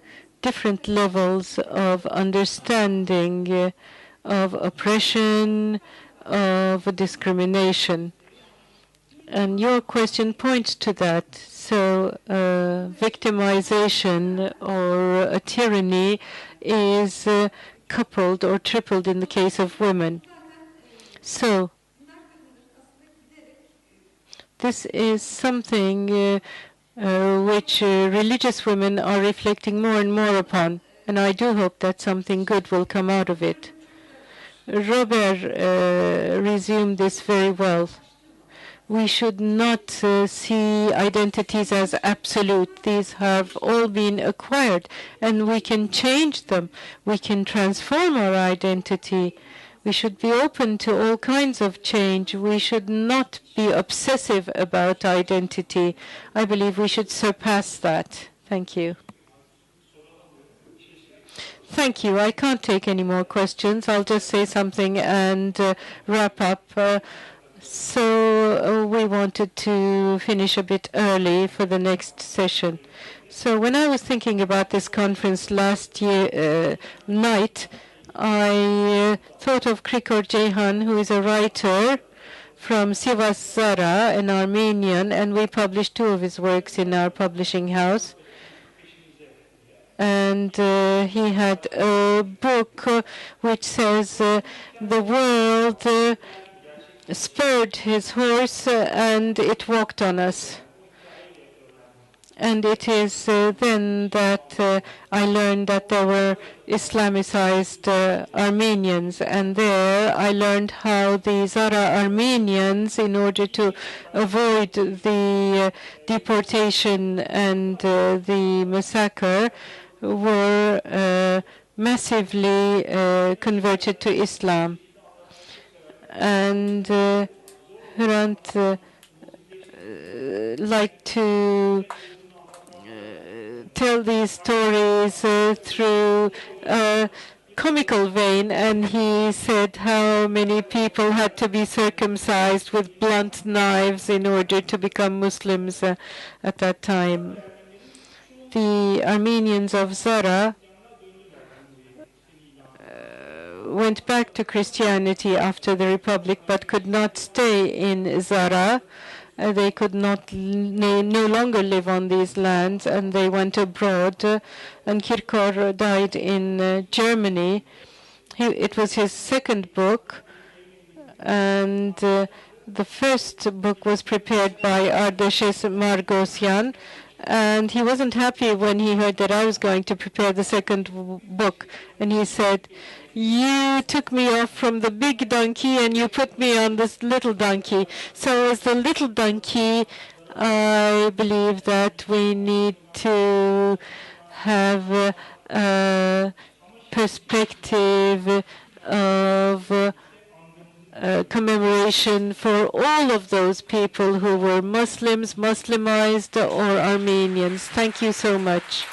different levels of understanding of oppression, of discrimination. And your question points to that. So victimization or a tyranny is coupled or tripled in the case of women. So this is something which religious women are reflecting more and more upon, and I do hope that something good will come out of it. Robert resumed this very well. We should not see identities as absolute. These have all been acquired, and we can change them. We can transform our identity. We should be open to all kinds of change. We should not be obsessive about identity. I believe we should surpass that. Thank you. Thank you. I can't take any more questions. I'll just say something and wrap up. So we wanted to finish a bit early for the next session. So when I was thinking about this conference last year night, I thought of Krikor Ceyhan, who is a writer from Sivas Zara, an Armenian, and we published 2 of his works in our publishing house. And he had a book which says the world spurred his horse and it walked on us. And it is then that I learned that there were Islamized Armenians, and there I learned how the Zara Armenians, in order to avoid the deportation and the massacre, were massively converted to Islam. And Hrant liked to tell these stories through a comical vein, and he said how many people had to be circumcised with blunt knives in order to become Muslims at that time. The Armenians of Zara went back to Christianity after the Republic, but could not stay in Zara. They could not no longer live on these lands, and they went abroad. And Krikor died in Germany. It was his second book, and the first book was prepared by Ardeshes Margosyan, and he wasn't happy when he heard that I was going to prepare the second book. And he said, "You took me off from the big donkey and you put me on this little donkey." So as the little donkey, I believe that we need to have a perspective of commemoration for all of those people who were Muslims, Muslimized, or Armenians. Thank you so much.